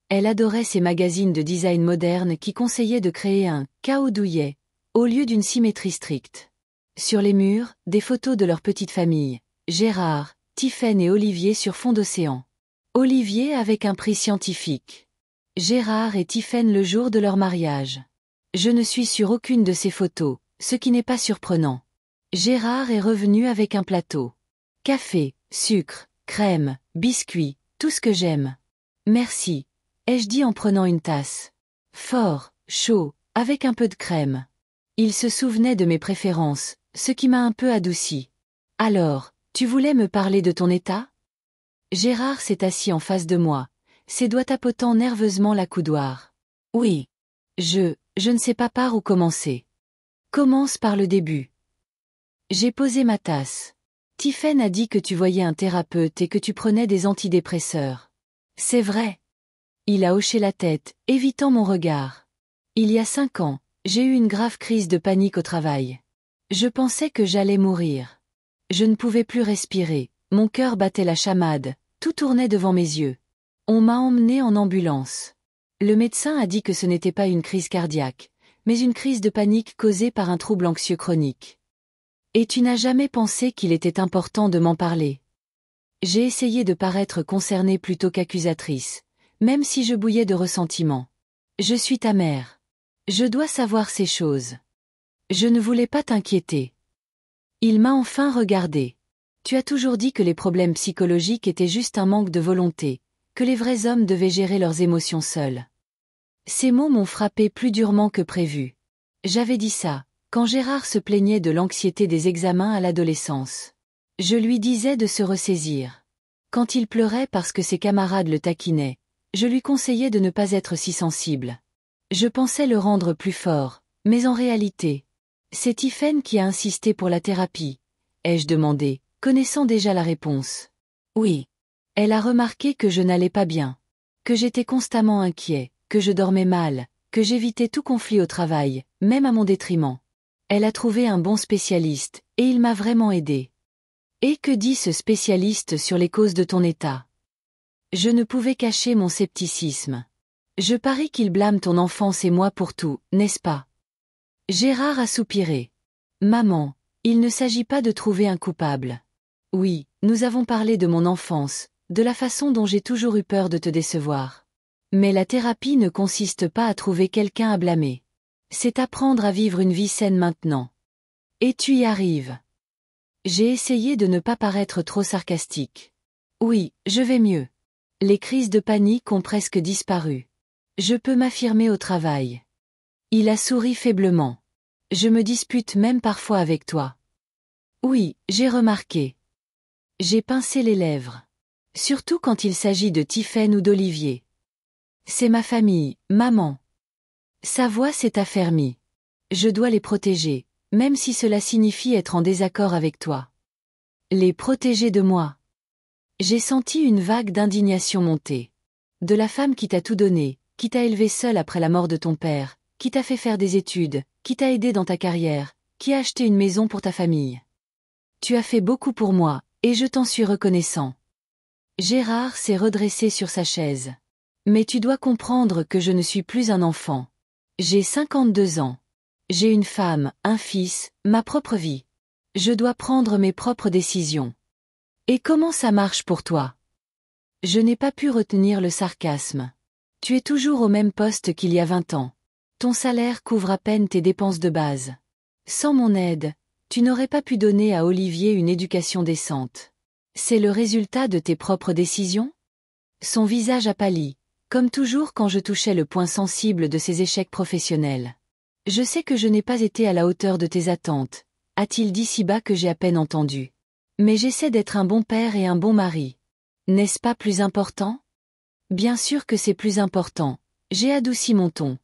Elle adorait ces magazines de design moderne qui conseillaient de créer un « chaos douillet » au lieu d'une symétrie stricte. Sur les murs, des photos de leur petite famille, Gérard, Tiphaine et Olivier sur fond d'océan. Olivier avec un prix scientifique. Gérard et Tiphaine le jour de leur mariage. Je ne suis sur aucune de ces photos, ce qui n'est pas surprenant. Gérard est revenu avec un plateau. Café, sucre, crème, biscuits, tout ce que j'aime. Merci, ai-je dit en prenant une tasse. Fort, chaud, avec un peu de crème. Il se souvenait de mes préférences, ce qui m'a un peu adouci. Alors, tu voulais me parler de ton état? Gérard s'est assis en face de moi, ses doigts tapotant nerveusement la coudoir. Oui. Je ne sais pas par où commencer. Commence par le début. J'ai posé ma tasse. Tiphaine a dit que tu voyais un thérapeute et que tu prenais des antidépresseurs. C'est vrai. Il a hoché la tête, évitant mon regard. Il y a 5 ans, j'ai eu une grave crise de panique au travail. Je pensais que j'allais mourir. Je ne pouvais plus respirer, mon cœur battait la chamade, tout tournait devant mes yeux. On m'a emmené en ambulance. Le médecin a dit que ce n'était pas une crise cardiaque, mais une crise de panique causée par un trouble anxieux chronique. Et tu n'as jamais pensé qu'il était important de m'en parler? J'ai essayé de paraître concernée plutôt qu'accusatrice, même si je bouillais de ressentiment. Je suis ta mère. Je dois savoir ces choses. Je ne voulais pas t'inquiéter. Il m'a enfin regardé. Tu as toujours dit que les problèmes psychologiques étaient juste un manque de volonté, que les vrais hommes devaient gérer leurs émotions seuls. Ces mots m'ont frappé plus durement que prévu. J'avais dit ça, quand Gérard se plaignait de l'anxiété des examens à l'adolescence. Je lui disais de se ressaisir. Quand il pleurait parce que ses camarades le taquinaient, je lui conseillais de ne pas être si sensible. Je pensais le rendre plus fort, mais en réalité, c'est Tiphaine qui a insisté pour la thérapie, ai-je demandé, connaissant déjà la réponse. Oui. Elle a remarqué que je n'allais pas bien, que j'étais constamment inquiet, que je dormais mal, que j'évitais tout conflit au travail, même à mon détriment. Elle a trouvé un bon spécialiste, et il m'a vraiment aidé. Et que dit ce spécialiste sur les causes de ton état? Je ne pouvais cacher mon scepticisme. Je parie qu'il blâme ton enfance et moi pour tout, n'est-ce pas? Gérard a soupiré. Maman, il ne s'agit pas de trouver un coupable. Oui, nous avons parlé de mon enfance, de la façon dont j'ai toujours eu peur de te décevoir. Mais la thérapie ne consiste pas à trouver quelqu'un à blâmer. C'est apprendre à vivre une vie saine maintenant. Et tu y arrives. J'ai essayé de ne pas paraître trop sarcastique. Oui, je vais mieux. Les crises de panique ont presque disparu. Je peux m'affirmer au travail. Il a souri faiblement. Je me dispute même parfois avec toi. Oui, j'ai remarqué. J'ai pincé les lèvres. Surtout quand il s'agit de Tiphaine ou d'Olivier. C'est ma famille, maman. Sa voix s'est affermie. Je dois les protéger, même si cela signifie être en désaccord avec toi. Les protéger de moi. J'ai senti une vague d'indignation monter. De la femme qui t'a tout donné, qui t'a élevé seule après la mort de ton père, qui t'a fait faire des études, qui t'a aidé dans ta carrière, qui a acheté une maison pour ta famille. Tu as fait beaucoup pour moi, et je t'en suis reconnaissant. Gérard s'est redressé sur sa chaise. Mais tu dois comprendre que je ne suis plus un enfant. J'ai 52 ans. J'ai une femme, un fils, ma propre vie. Je dois prendre mes propres décisions. Et comment ça marche pour toi? Je n'ai pas pu retenir le sarcasme. Tu es toujours au même poste qu'il y a 20 ans. Ton salaire couvre à peine tes dépenses de base. Sans mon aide, tu n'aurais pas pu donner à Olivier une éducation décente. C'est le résultat de tes propres décisions? Son visage a pâli. Comme toujours quand je touchais le point sensible de ses échecs professionnels. Je sais que je n'ai pas été à la hauteur de tes attentes, a-t-il dit si bas que j'ai à peine entendu. Mais j'essaie d'être un bon père et un bon mari. N'est-ce pas plus important? Bien sûr que c'est plus important, j'ai adouci mon ton.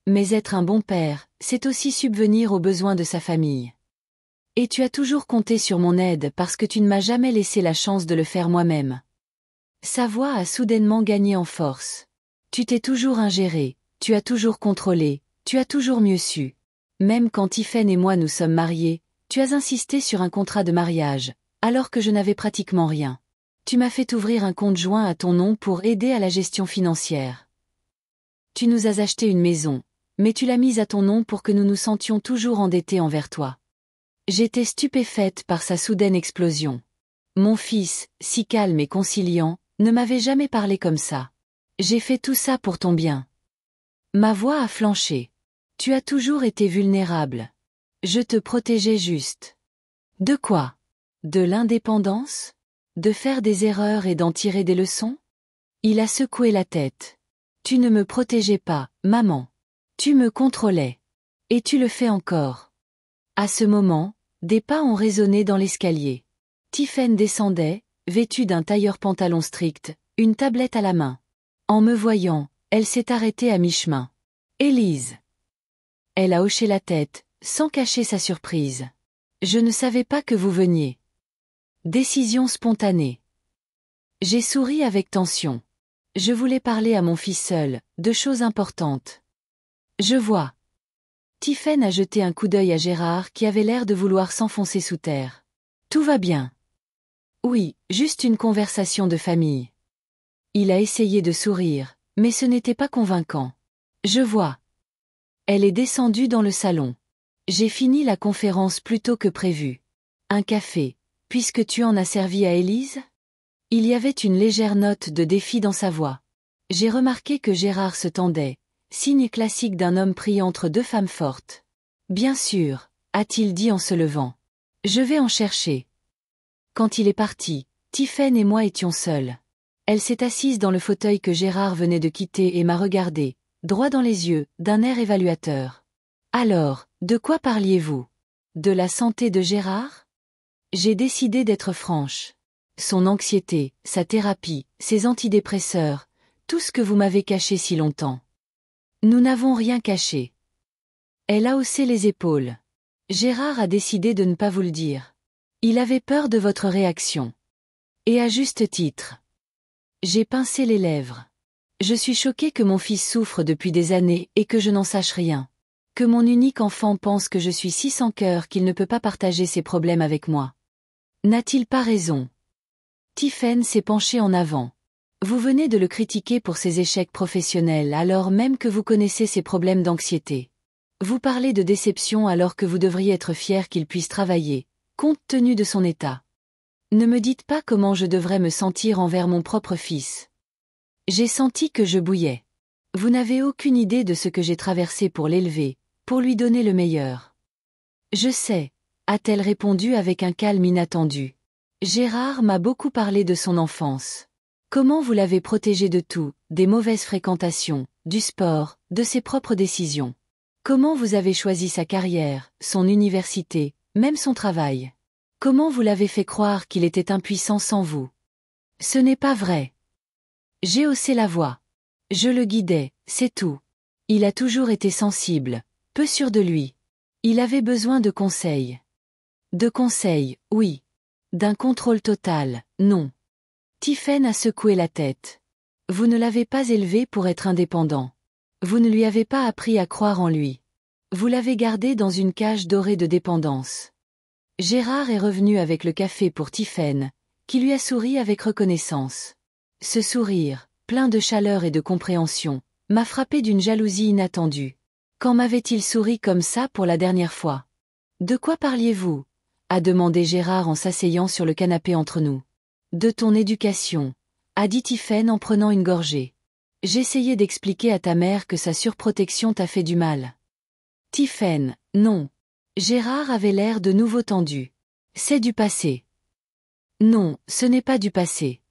Mais être un bon père, c'est aussi subvenir aux besoins de sa famille. Et tu as toujours compté sur mon aide parce que tu ne m'as jamais laissé la chance de le faire moi-même. Sa voix a soudainement gagné en force. Tu t'es toujours ingéré, tu as toujours contrôlé, tu as toujours mieux su. Même quand Tiphaine et moi nous sommes mariés, tu as insisté sur un contrat de mariage, alors que je n'avais pratiquement rien. Tu m'as fait ouvrir un compte joint à ton nom pour aider à la gestion financière. Tu nous as acheté une maison, mais tu l'as mise à ton nom pour que nous nous sentions toujours endettés envers toi. J'étais stupéfaite par sa soudaine explosion. Mon fils, si calme et conciliant, ne m'avait jamais parlé comme ça. J'ai fait tout ça pour ton bien. Ma voix a flanché. Tu as toujours été vulnérable. Je te protégeais juste. De quoi? De l'indépendance? De faire des erreurs et d'en tirer des leçons? Il a secoué la tête. Tu ne me protégeais pas, maman. Tu me contrôlais. Et tu le fais encore. À ce moment, des pas ont résonné dans l'escalier. Tiphaine descendait, vêtue d'un tailleur pantalon strict, une tablette à la main. En me voyant, elle s'est arrêtée à mi-chemin. Élise. Elle a hoché la tête, sans cacher sa surprise. Je ne savais pas que vous veniez. Décision spontanée. J'ai souri avec tension. Je voulais parler à mon fils seul, de choses importantes. Je vois. Tiphaine a jeté un coup d'œil à Gérard qui avait l'air de vouloir s'enfoncer sous terre. Tout va bien. Oui, juste une conversation de famille. Il a essayé de sourire, mais ce n'était pas convaincant. Je vois. Elle est descendue dans le salon. J'ai fini la conférence plus tôt que prévu. Un café, puisque tu en as servi à Élise? Il y avait une légère note de défi dans sa voix. J'ai remarqué que Gérard se tendait, signe classique d'un homme pris entre deux femmes fortes. Bien sûr, a-t-il dit en se levant. Je vais en chercher. Quand il est parti, Tiphaine et moi étions seuls. Elle s'est assise dans le fauteuil que Gérard venait de quitter et m'a regardé, droit dans les yeux, d'un air évaluateur. Alors, de quoi parliez-vous? De la santé de Gérard? J'ai décidé d'être franche. Son anxiété, sa thérapie, ses antidépresseurs, tout ce que vous m'avez caché si longtemps. Nous n'avons rien caché. Elle a haussé les épaules. Gérard a décidé de ne pas vous le dire. Il avait peur de votre réaction. Et à juste titre. J'ai pincé les lèvres. Je suis choquée que mon fils souffre depuis des années et que je n'en sache rien. Que mon unique enfant pense que je suis si sans cœur qu'il ne peut pas partager ses problèmes avec moi. N'a-t-il pas raison? Tiphaine s'est penchée en avant. Vous venez de le critiquer pour ses échecs professionnels alors même que vous connaissez ses problèmes d'anxiété. Vous parlez de déception alors que vous devriez être fier qu'il puisse travailler, compte tenu de son état. Ne me dites pas comment je devrais me sentir envers mon propre fils. J'ai senti que je bouillais. Vous n'avez aucune idée de ce que j'ai traversé pour l'élever, pour lui donner le meilleur. Je sais, a-t-elle répondu avec un calme inattendu. Gérard m'a beaucoup parlé de son enfance. Comment vous l'avez protégé de tout, des mauvaises fréquentations, du sport, de ses propres décisions. Comment vous avez choisi sa carrière, son université, même son travail. Comment vous l'avez fait croire qu'il était impuissant sans vous. Ce n'est pas vrai. J'ai haussé la voix. Je le guidais, c'est tout. Il a toujours été sensible, peu sûr de lui. Il avait besoin de conseils. De conseils, oui. D'un contrôle total, non. Tiphaine a secoué la tête. Vous ne l'avez pas élevé pour être indépendant. Vous ne lui avez pas appris à croire en lui. Vous l'avez gardé dans une cage dorée de dépendance. Gérard est revenu avec le café pour Tiphaine, qui lui a souri avec reconnaissance. Ce sourire, plein de chaleur et de compréhension, m'a frappé d'une jalousie inattendue. Quand m'avait-il souri comme ça pour la dernière fois? De quoi parliez-vous? A demandé Gérard en s'asseyant sur le canapé entre nous. De ton éducation, a dit Tiphaine en prenant une gorgée. J'essayais d'expliquer à ta mère que sa surprotection t'a fait du mal. Tiphaine, non. Gérard avait l'air de nouveau tendu. C'est du passé. Non, ce n'est pas du passé.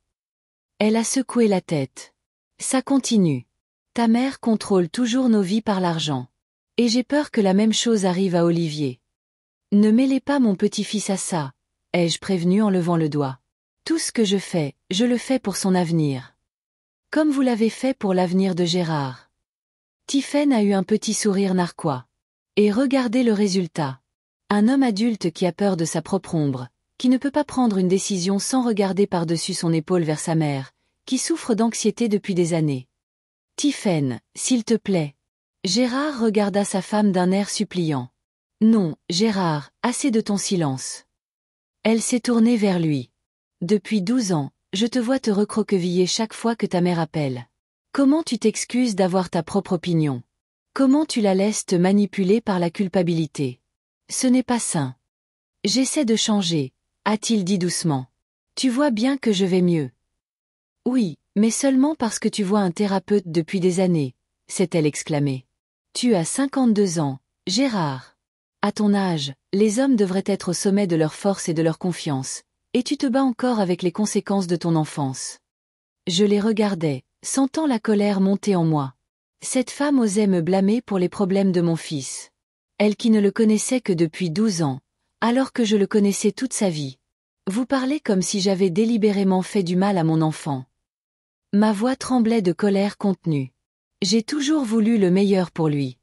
Elle a secoué la tête. Ça continue. Ta mère contrôle toujours nos vies par l'argent. Et j'ai peur que la même chose arrive à Olivier. Ne mêlez pas mon petit-fils à ça, ai-je prévenu en levant le doigt. Tout ce que je le fais pour son avenir. Comme vous l'avez fait pour l'avenir de Gérard. Tiphaine a eu un petit sourire narquois. Et regardez le résultat. Un homme adulte qui a peur de sa propre ombre, qui ne peut pas prendre une décision sans regarder par-dessus son épaule vers sa mère, qui souffre d'anxiété depuis des années. Tiphaine, s'il te plaît. Gérard regarda sa femme d'un air suppliant. Non, Gérard, assez de ton silence. Elle s'est tournée vers lui. Depuis 12 ans, je te vois te recroqueviller chaque fois que ta mère appelle. Comment tu t'excuses d'avoir ta propre opinion? Comment tu la laisses te manipuler par la culpabilité? Ce n'est pas sain. J'essaie de changer, a-t-il dit doucement. Tu vois bien que je vais mieux. Oui, mais seulement parce que tu vois un thérapeute depuis des années, s'est-elle exclamée. Tu as 52 ans, Gérard. À ton âge, les hommes devraient être au sommet de leur force et de leur confiance, et tu te bats encore avec les conséquences de ton enfance. Je les regardais, sentant la colère monter en moi. Cette femme osait me blâmer pour les problèmes de mon fils. Elle qui ne le connaissait que depuis 12 ans, alors que je le connaissais toute sa vie. Vous parlez comme si j'avais délibérément fait du mal à mon enfant. Ma voix tremblait de colère contenue. J'ai toujours voulu le meilleur pour lui.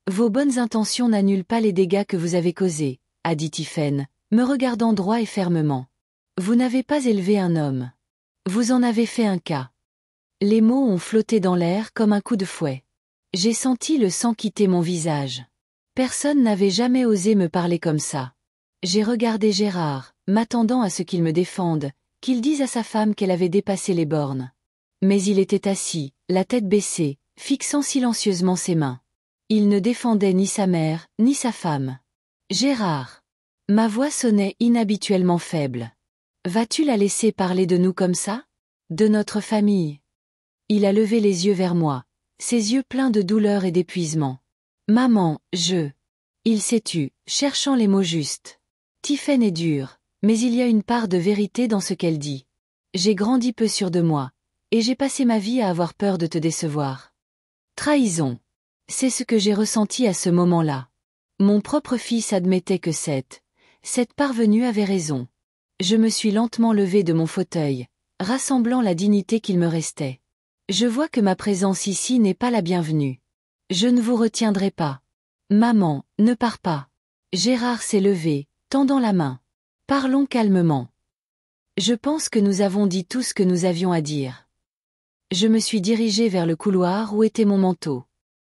Vos bonnes intentions n'annulent pas les dégâts que vous avez causés, a dit Tiphaine, me regardant droit et fermement. Vous n'avez pas élevé un homme. Vous en avez fait un cas. Les mots ont flotté dans l'air comme un coup de fouet. J'ai senti le sang quitter mon visage. Personne n'avait jamais osé me parler comme ça. J'ai regardé Gérard, m'attendant à ce qu'il me défende, qu'il dise à sa femme qu'elle avait dépassé les bornes. Mais il était assis, la tête baissée, fixant silencieusement ses mains. Il ne défendait ni sa mère, ni sa femme. Gérard. Ma voix sonnait inhabituellement faible. Vas-tu la laisser parler de nous comme ça? De notre famille? Il a levé les yeux vers moi, ses yeux pleins de douleur et d'épuisement. Maman, Il s'est tu, cherchant les mots justes. Tiphaine est dure, mais il y a une part de vérité dans ce qu'elle dit. J'ai grandi peu sûr de moi, et j'ai passé ma vie à avoir peur de te décevoir. Trahison. C'est ce que j'ai ressenti à ce moment-là. Mon propre fils admettait que cette parvenue avait raison. Je me suis lentement levé de mon fauteuil, rassemblant la dignité qu'il me restait. Je vois que ma présence ici n'est pas la bienvenue. Je ne vous retiendrai pas. Maman, ne pars pas. Gérard s'est levé, tendant la main. Parlons calmement. Je pense que nous avons dit tout ce que nous avions à dire. Je me suis dirigée vers le couloir où était mon manteau.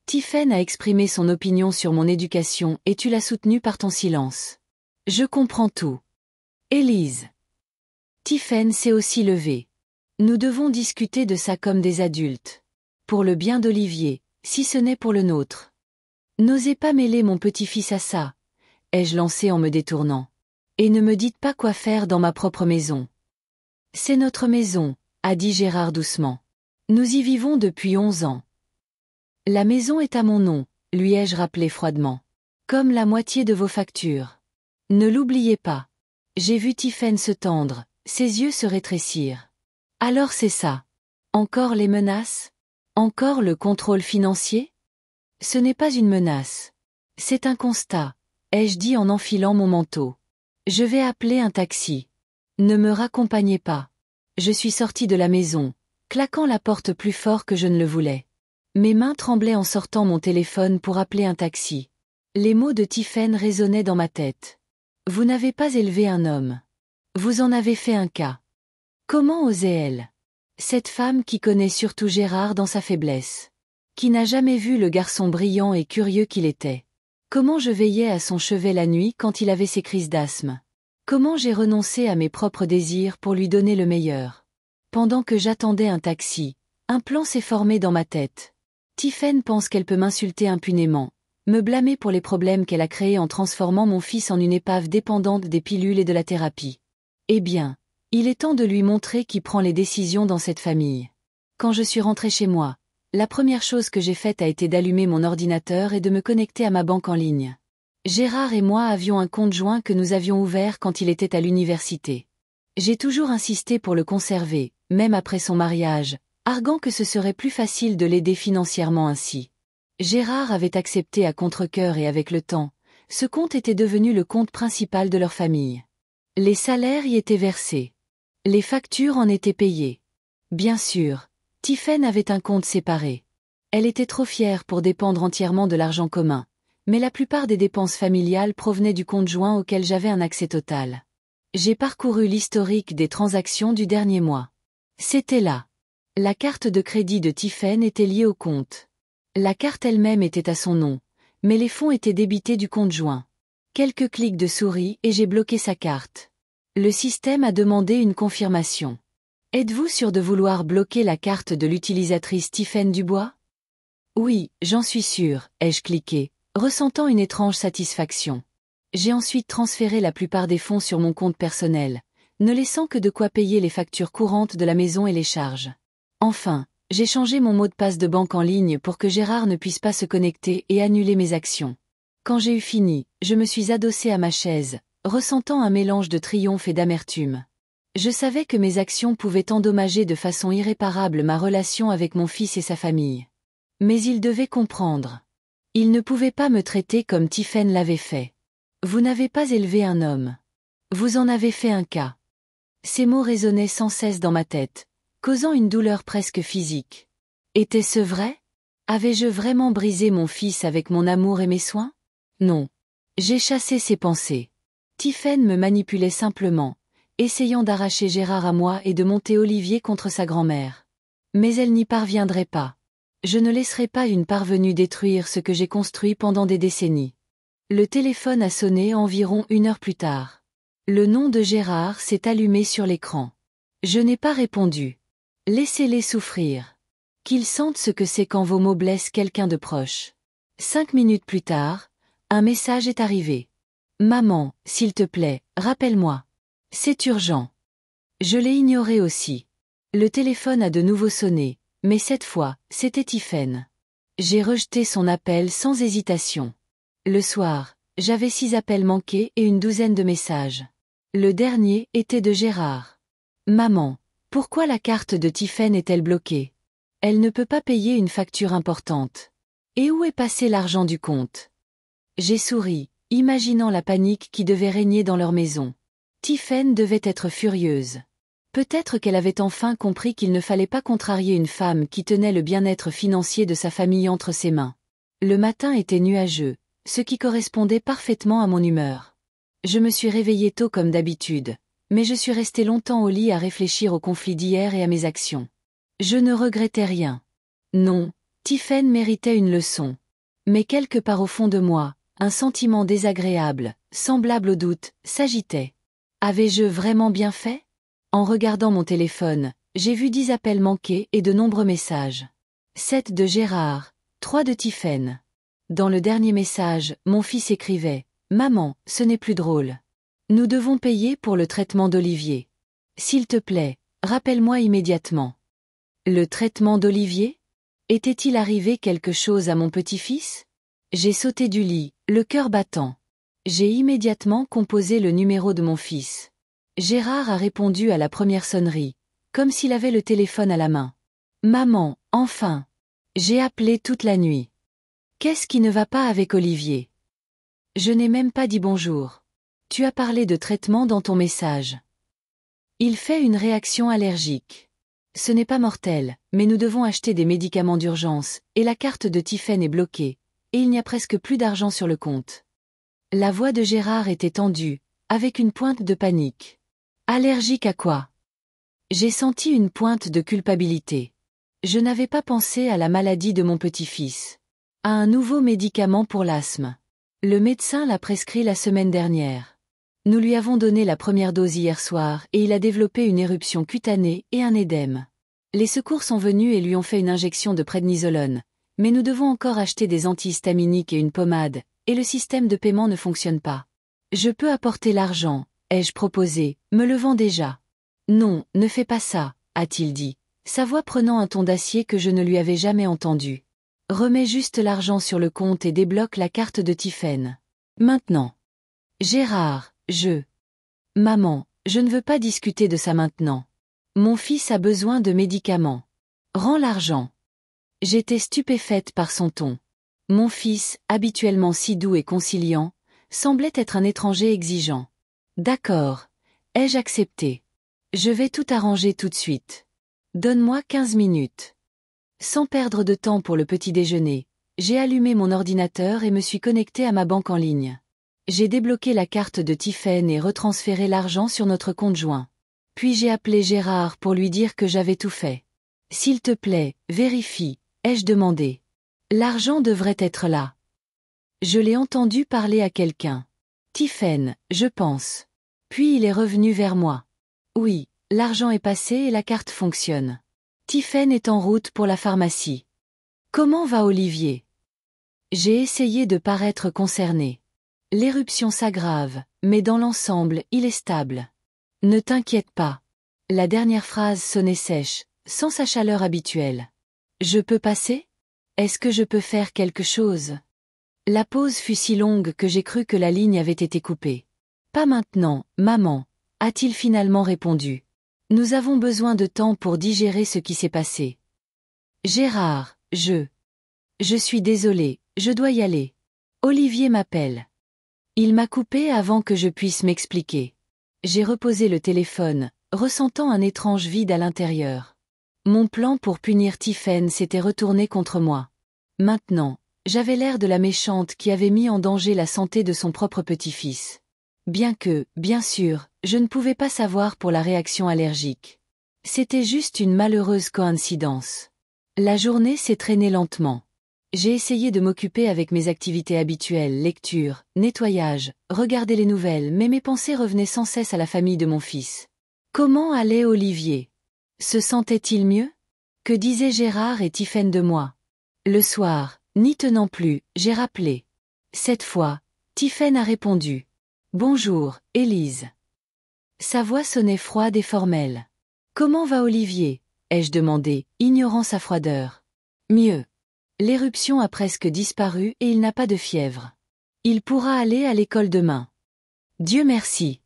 Tiphaine a exprimé son opinion sur mon éducation et tu l'as soutenue par ton silence. Je comprends tout. Élise. Tiphaine s'est aussi levée. Nous devons discuter de ça comme des adultes. Pour le bien d'Olivier, si ce n'est pour le nôtre. N'osez pas mêler mon petit-fils à ça, ai-je lancé en me détournant. Et ne me dites pas quoi faire dans ma propre maison. C'est notre maison, a dit Gérard doucement. Nous y vivons depuis 11 ans. La maison est à mon nom, lui ai-je rappelé froidement. Comme la moitié de vos factures. Ne l'oubliez pas. J'ai vu Tiphaine se tendre, ses yeux se rétrécir. Alors c'est ça. Encore les menaces? Encore le contrôle financier? Ce n'est pas une menace. C'est un constat, ai-je dit en enfilant mon manteau. Je vais appeler un taxi. Ne me raccompagnez pas. Je suis sortie de la maison, claquant la porte plus fort que je ne le voulais. Mes mains tremblaient en sortant mon téléphone pour appeler un taxi. Les mots de Tiphaine résonnaient dans ma tête. Vous n'avez pas élevé un homme. Vous en avez fait un cas. Comment osait-elle? Cette femme qui connaît surtout Gérard dans sa faiblesse. Qui n'a jamais vu le garçon brillant et curieux qu'il était. Comment je veillais à son chevet la nuit quand il avait ses crises d'asthme. Comment j'ai renoncé à mes propres désirs pour lui donner le meilleur. Pendant que j'attendais un taxi, un plan s'est formé dans ma tête. Tiphaine pense qu'elle peut m'insulter impunément, me blâmer pour les problèmes qu'elle a créés en transformant mon fils en une épave dépendante des pilules et de la thérapie. Eh bien, il est temps de lui montrer qui prend les décisions dans cette famille. Quand je suis rentrée chez moi, la première chose que j'ai faite a été d'allumer mon ordinateur et de me connecter à ma banque en ligne. Gérard et moi avions un compte joint que nous avions ouvert quand il était à l'université. J'ai toujours insisté pour le conserver, même après son mariage, arguant que ce serait plus facile de l'aider financièrement ainsi. Gérard avait accepté à contre-cœur et avec le temps, ce compte était devenu le compte principal de leur famille. Les salaires y étaient versés. Les factures en étaient payées. Bien sûr, Tiphaine avait un compte séparé. Elle était trop fière pour dépendre entièrement de l'argent commun, mais la plupart des dépenses familiales provenaient du compte joint auquel j'avais un accès total. J'ai parcouru l'historique des transactions du dernier mois. C'était là. La carte de crédit de Tiphaine était liée au compte. La carte elle-même était à son nom, mais les fonds étaient débités du compte joint. Quelques clics de souris et j'ai bloqué sa carte. Le système a demandé une confirmation. Êtes-vous sûr de vouloir bloquer la carte de l'utilisatrice Tiphaine Dubois? Oui, j'en suis sûr, ai-je cliqué, ressentant une étrange satisfaction. J'ai ensuite transféré la plupart des fonds sur mon compte personnel, ne laissant que de quoi payer les factures courantes de la maison et les charges. Enfin, j'ai changé mon mot de passe de banque en ligne pour que Gérard ne puisse pas se connecter et annuler mes actions. Quand j'ai eu fini, je me suis adossée à ma chaise, ressentant un mélange de triomphe et d'amertume. Je savais que mes actions pouvaient endommager de façon irréparable ma relation avec mon fils et sa famille. Mais il devait comprendre. Il ne pouvait pas me traiter comme Tiphaine l'avait fait. Vous n'avez pas élevé un homme. Vous en avez fait un cas. Ces mots résonnaient sans cesse dans ma tête, causant une douleur presque physique. Était-ce vrai? Avais-je vraiment brisé mon fils avec mon amour et mes soins? Non. J'ai chassé ces pensées. Tiphaine me manipulait simplement, essayant d'arracher Gérard à moi et de monter Olivier contre sa grand-mère. Mais elle n'y parviendrait pas. Je ne laisserai pas une parvenue détruire ce que j'ai construit pendant des décennies. Le téléphone a sonné environ 1 heure plus tard. Le nom de Gérard s'est allumé sur l'écran. Je n'ai pas répondu. Laissez-les souffrir. Qu'ils sentent ce que c'est quand vos mots blessent quelqu'un de proche. 5 minutes plus tard, un message est arrivé. Maman, s'il te plaît, rappelle-moi. C'est urgent. Je l'ai ignoré aussi. Le téléphone a de nouveau sonné, mais cette fois, c'était Tiphaine. J'ai rejeté son appel sans hésitation. Le soir, j'avais 6 appels manqués et une douzaine de messages. Le dernier était de Gérard. Maman, pourquoi la carte de Tiphaine est-elle bloquée? Elle ne peut pas payer une facture importante. Et où est passé l'argent du compte? J'ai souri, imaginant la panique qui devait régner dans leur maison. Tiphaine devait être furieuse. Peut-être qu'elle avait enfin compris qu'il ne fallait pas contrarier une femme qui tenait le bien-être financier de sa famille entre ses mains. Le matin était nuageux, ce qui correspondait parfaitement à mon humeur. Je me suis réveillée tôt comme d'habitude, mais je suis restée longtemps au lit à réfléchir au conflit d'hier et à mes actions. Je ne regrettais rien. Non, Tiphaine méritait une leçon. Mais quelque part au fond de moi, un sentiment désagréable, semblable au doute, s'agitait. Avais-je vraiment bien fait? En regardant mon téléphone, j'ai vu 10 appels manqués et de nombreux messages. 7 de Gérard, 3 de Tiphaine. Dans le dernier message, mon fils écrivait « Maman, ce n'est plus drôle. Nous devons payer pour le traitement d'Olivier. S'il te plaît, rappelle-moi immédiatement. » Le traitement d'Olivier? Était-il arrivé quelque chose à mon petit-fils? J'ai sauté du lit, le cœur battant. J'ai immédiatement composé le numéro de mon fils. Gérard a répondu à la première sonnerie, comme s'il avait le téléphone à la main. Maman, enfin! J'ai appelé toute la nuit. Qu'est-ce qui ne va pas avec Olivier? Je n'ai même pas dit bonjour. Tu as parlé de traitement dans ton message. Il fait une réaction allergique. Ce n'est pas mortel, mais nous devons acheter des médicaments d'urgence, et la carte de Tiphaine est bloquée, et il n'y a presque plus d'argent sur le compte. La voix de Gérard était tendue, avec une pointe de panique. Allergique à quoi? J'ai senti une pointe de culpabilité. Je n'avais pas pensé à la maladie de mon petit-fils. À un nouveau médicament pour l'asthme. Le médecin l'a prescrit la semaine dernière. Nous lui avons donné la première dose hier soir et il a développé une éruption cutanée et un édème. Les secours sont venus et lui ont fait une injection de prednisolone, mais nous devons encore acheter des antihistaminiques et une pommade, et le système de paiement ne fonctionne pas. Je peux apporter l'argent, ai-je proposé, me levant déjà. Non, ne fais pas ça, a-t-il dit, sa voix prenant un ton d'acier que je ne lui avais jamais entendu. Remets juste l'argent sur le compte et débloque la carte de Tiphaine. Maintenant. Gérard, Maman, je ne veux pas discuter de ça maintenant. Mon fils a besoin de médicaments. Rends l'argent. J'étais stupéfaite par son ton. Mon fils, habituellement si doux et conciliant, semblait être un étranger exigeant. D'accord. Ai-je accepté? Je vais tout arranger tout de suite. Donne-moi 15 minutes. Sans perdre de temps pour le petit déjeuner, j'ai allumé mon ordinateur et me suis connectée à ma banque en ligne. J'ai débloqué la carte de Tiffen et retransféré l'argent sur notre compte joint. Puis j'ai appelé Gérard pour lui dire que j'avais tout fait. S'il te plaît, vérifie, ai-je demandé. L'argent devrait être là. Je l'ai entendu parler à quelqu'un. Tiffen, je pense. Puis il est revenu vers moi. Oui, l'argent est passé et la carte fonctionne. Tiffen est en route pour la pharmacie. Comment va Olivier? J'ai essayé de paraître concernée. L'éruption s'aggrave, mais dans l'ensemble, il est stable. Ne t'inquiète pas. La dernière phrase sonnait sèche, sans sa chaleur habituelle. Je peux passer? Est-ce que je peux faire quelque chose? La pause fut si longue que j'ai cru que la ligne avait été coupée. Pas maintenant, maman, a-t-il finalement répondu. Nous avons besoin de temps pour digérer ce qui s'est passé. Gérard, je suis désolée, je dois y aller. Olivier m'appelle. Il m'a coupé avant que je puisse m'expliquer. J'ai reposé le téléphone, ressentant un étrange vide à l'intérieur. Mon plan pour punir Tiffen s'était retourné contre moi. Maintenant, j'avais l'air de la méchante qui avait mis en danger la santé de son propre petit-fils. Bien que, bien sûr, je ne pouvais pas savoir pour la réaction allergique. C'était juste une malheureuse coïncidence. La journée s'est traînée lentement. J'ai essayé de m'occuper avec mes activités habituelles, lecture, nettoyage, regarder les nouvelles, mais mes pensées revenaient sans cesse à la famille de mon fils. Comment allait Olivier? Se sentait-il mieux? Que disaient Gérard et Tiffen de moi? Le soir, n'y tenant plus, j'ai rappelé. Cette fois, Tiffen a répondu. Bonjour, Élise. Sa voix sonnait froide et formelle. Comment va Olivier? Ai-je demandé, ignorant sa froideur. Mieux. L'éruption a presque disparu et il n'a pas de fièvre. Il pourra aller à l'école demain. Dieu merci.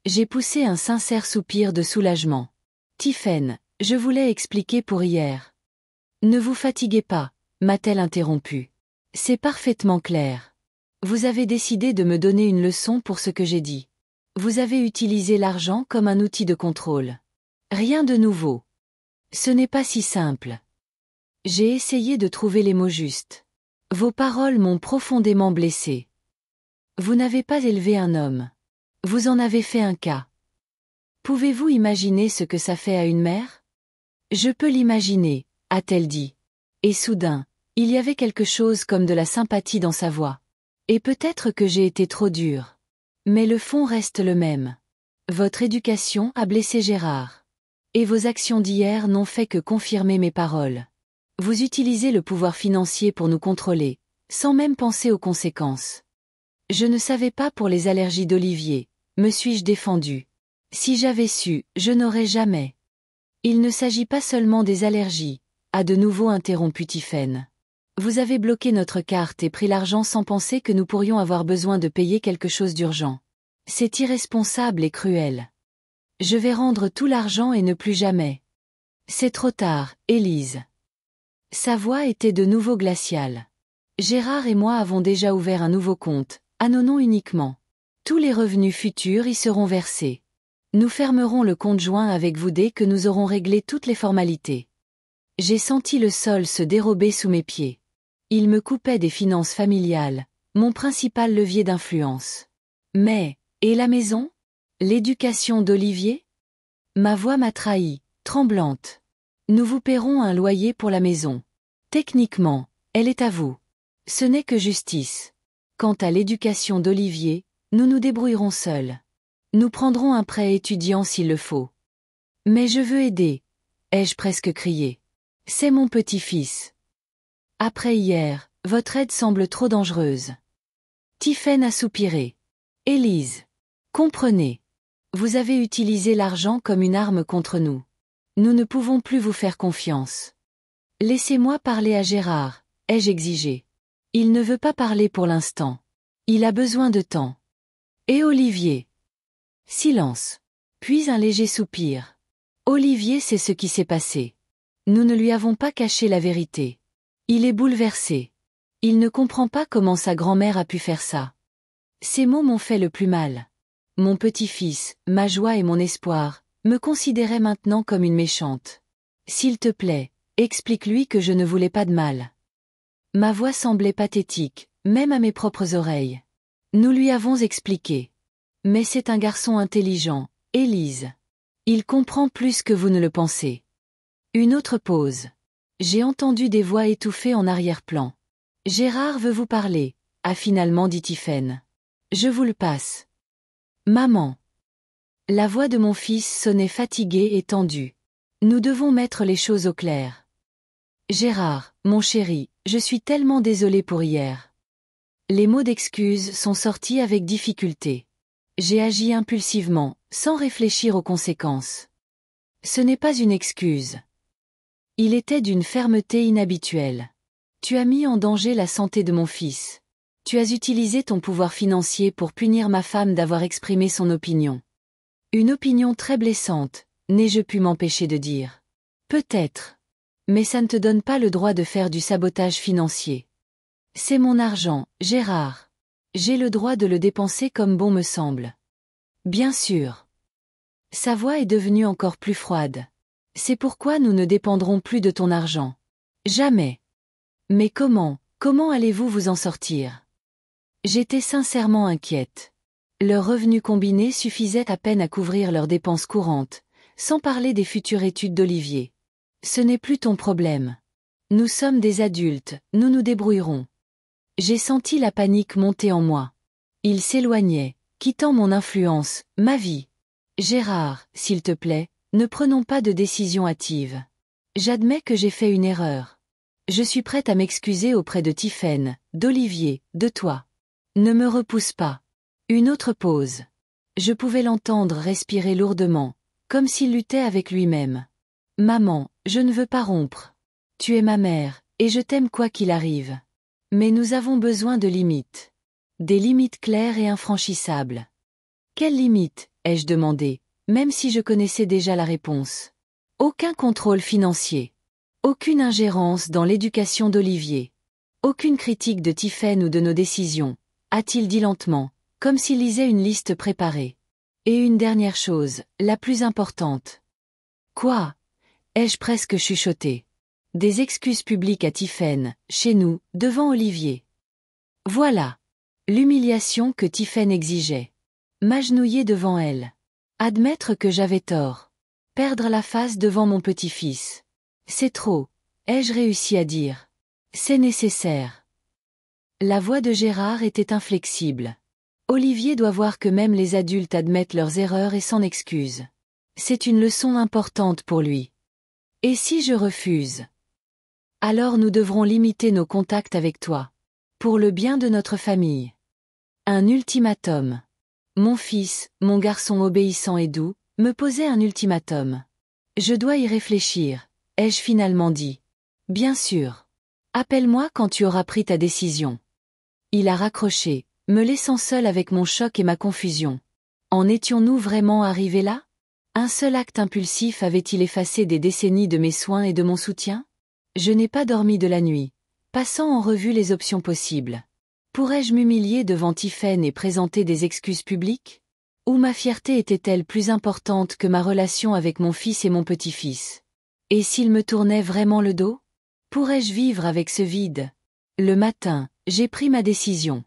J'ai poussé un sincère soupir de soulagement. Tiffen, je voulais expliquer pour hier. Ne vous fatiguez pas, m'a-t-elle interrompu. C'est parfaitement clair. Vous avez décidé de me donner une leçon pour ce que j'ai dit. Vous avez utilisé l'argent comme un outil de contrôle. Rien de nouveau. Ce n'est pas si simple. J'ai essayé de trouver les mots justes. Vos paroles m'ont profondément blessé. Vous n'avez pas élevé un homme. Vous en avez fait un cas. Pouvez-vous imaginer ce que ça fait à une mère? Je peux l'imaginer, a-t-elle dit. Et soudain, il y avait quelque chose comme de la sympathie dans sa voix. Et peut-être que j'ai été trop dure. Mais le fond reste le même. Votre éducation a blessé Gérard. Et vos actions d'hier n'ont fait que confirmer mes paroles. Vous utilisez le pouvoir financier pour nous contrôler, sans même penser aux conséquences. Je ne savais pas pour les allergies d'Olivier, me suis-je défendue. Si j'avais su, je n'aurais jamais. Il ne s'agit pas seulement des allergies, a de nouveau interrompu Tiffen. Vous avez bloqué notre carte et pris l'argent sans penser que nous pourrions avoir besoin de payer quelque chose d'urgent. C'est irresponsable et cruel. Je vais rendre tout l'argent et ne plus jamais. C'est trop tard, Élise. Sa voix était de nouveau glaciale. Gérard et moi avons déjà ouvert un nouveau compte, à nos noms uniquement. Tous les revenus futurs y seront versés. Nous fermerons le compte joint avec vous dès que nous aurons réglé toutes les formalités. J'ai senti le sol se dérober sous mes pieds. Il me coupait des finances familiales, mon principal levier d'influence. Mais, et la maison? L'éducation d'Olivier? Ma voix m'a trahi, tremblante. Nous vous paierons un loyer pour la maison. Techniquement, elle est à vous. Ce n'est que justice. Quant à l'éducation d'Olivier, nous nous débrouillerons seuls. Nous prendrons un prêt étudiant s'il le faut. Mais je veux aider, ai-je presque crié. C'est mon petit-fils. Après hier, votre aide semble trop dangereuse. Tiffen a soupiré. Élise. Comprenez. Vous avez utilisé l'argent comme une arme contre nous. Nous ne pouvons plus vous faire confiance. Laissez-moi parler à Gérard, ai-je exigé. Il ne veut pas parler pour l'instant. Il a besoin de temps. Et Olivier? Silence. Puis un léger soupir. Olivier sait ce qui s'est passé. Nous ne lui avons pas caché la vérité. Il est bouleversé. Il ne comprend pas comment sa grand-mère a pu faire ça. Ces mots m'ont fait le plus mal. Mon petit-fils, ma joie et mon espoir, me considérait maintenant comme une méchante. S'il te plaît, explique-lui que je ne voulais pas de mal. Ma voix semblait pathétique, même à mes propres oreilles. Nous lui avons expliqué. Mais c'est un garçon intelligent, Élise. Il comprend plus que vous ne le pensez. Une autre pause. J'ai entendu des voix étouffées en arrière-plan. Gérard veut vous parler, a finalement dit Tiphaine. Je vous le passe. Maman. La voix de mon fils sonnait fatiguée et tendue. Nous devons mettre les choses au clair. Gérard, mon chéri, je suis tellement désolée pour hier. Les mots d'excuse sont sortis avec difficulté. J'ai agi impulsivement, sans réfléchir aux conséquences. Ce n'est pas une excuse. Il était d'une fermeté inhabituelle. Tu as mis en danger la santé de mon fils. Tu as utilisé ton pouvoir financier pour punir ma femme d'avoir exprimé son opinion. Une opinion très blessante, n'ai-je pu m'empêcher de dire. Peut-être. Mais ça ne te donne pas le droit de faire du sabotage financier. C'est mon argent, Gérard. J'ai le droit de le dépenser comme bon me semble. Bien sûr. Sa voix est devenue encore plus froide. C'est pourquoi nous ne dépendrons plus de ton argent. Jamais. Mais comment allez-vous vous en sortir? J'étais sincèrement inquiète. Leurs revenus combinés suffisaient à peine à couvrir leurs dépenses courantes, sans parler des futures études d'Olivier. Ce n'est plus ton problème. Nous sommes des adultes, nous nous débrouillerons. J'ai senti la panique monter en moi. Il s'éloignait, quittant mon influence, ma vie. Gérard, s'il te plaît, ne prenons pas de décision hâtive. J'admets que j'ai fait une erreur. Je suis prête à m'excuser auprès de Tiphaine, d'Olivier, de toi. Ne me repousse pas. Une autre pause. Je pouvais l'entendre respirer lourdement, comme s'il luttait avec lui-même. Maman, je ne veux pas rompre. Tu es ma mère, et je t'aime quoi qu'il arrive. Mais nous avons besoin de limites. Des limites claires et infranchissables. Quelles limites, ai-je demandé, même si je connaissais déjà la réponse. Aucun contrôle financier. Aucune ingérence dans l'éducation d'Olivier. Aucune critique de Tiphaine ou de nos décisions, a-t-il dit lentement, comme s'il lisait une liste préparée. Et une dernière chose, la plus importante. Quoi? Ai-je presque chuchoté. Des excuses publiques à Tiphaine, chez nous, devant Olivier. Voilà. L'humiliation que Tiphaine exigeait. M'agenouiller devant elle. Admettre que j'avais tort. Perdre la face devant mon petit-fils. C'est trop, ai-je réussi à dire. C'est nécessaire. La voix de Gérard était inflexible. Olivier doit voir que même les adultes admettent leurs erreurs et s'en excusent. C'est une leçon importante pour lui. Et si je refuse? Alors nous devrons limiter nos contacts avec toi. Pour le bien de notre famille. Un ultimatum. Mon fils, mon garçon obéissant et doux, me posait un ultimatum. Je dois y réfléchir, ai-je finalement dit. Bien sûr. Appelle-moi quand tu auras pris ta décision. Il a raccroché, me laissant seul avec mon choc et ma confusion. En étions-nous vraiment arrivés là? Un seul acte impulsif avait-il effacé des décennies de mes soins et de mon soutien? Je n'ai pas dormi de la nuit, passant en revue les options possibles. Pourrais-je m'humilier devant Tiphaine et présenter des excuses publiques? Ou ma fierté était-elle plus importante que ma relation avec mon fils et mon petit-fils? Et s'il me tournait vraiment le dos? Pourrais-je vivre avec ce vide? Le matin, j'ai pris ma décision.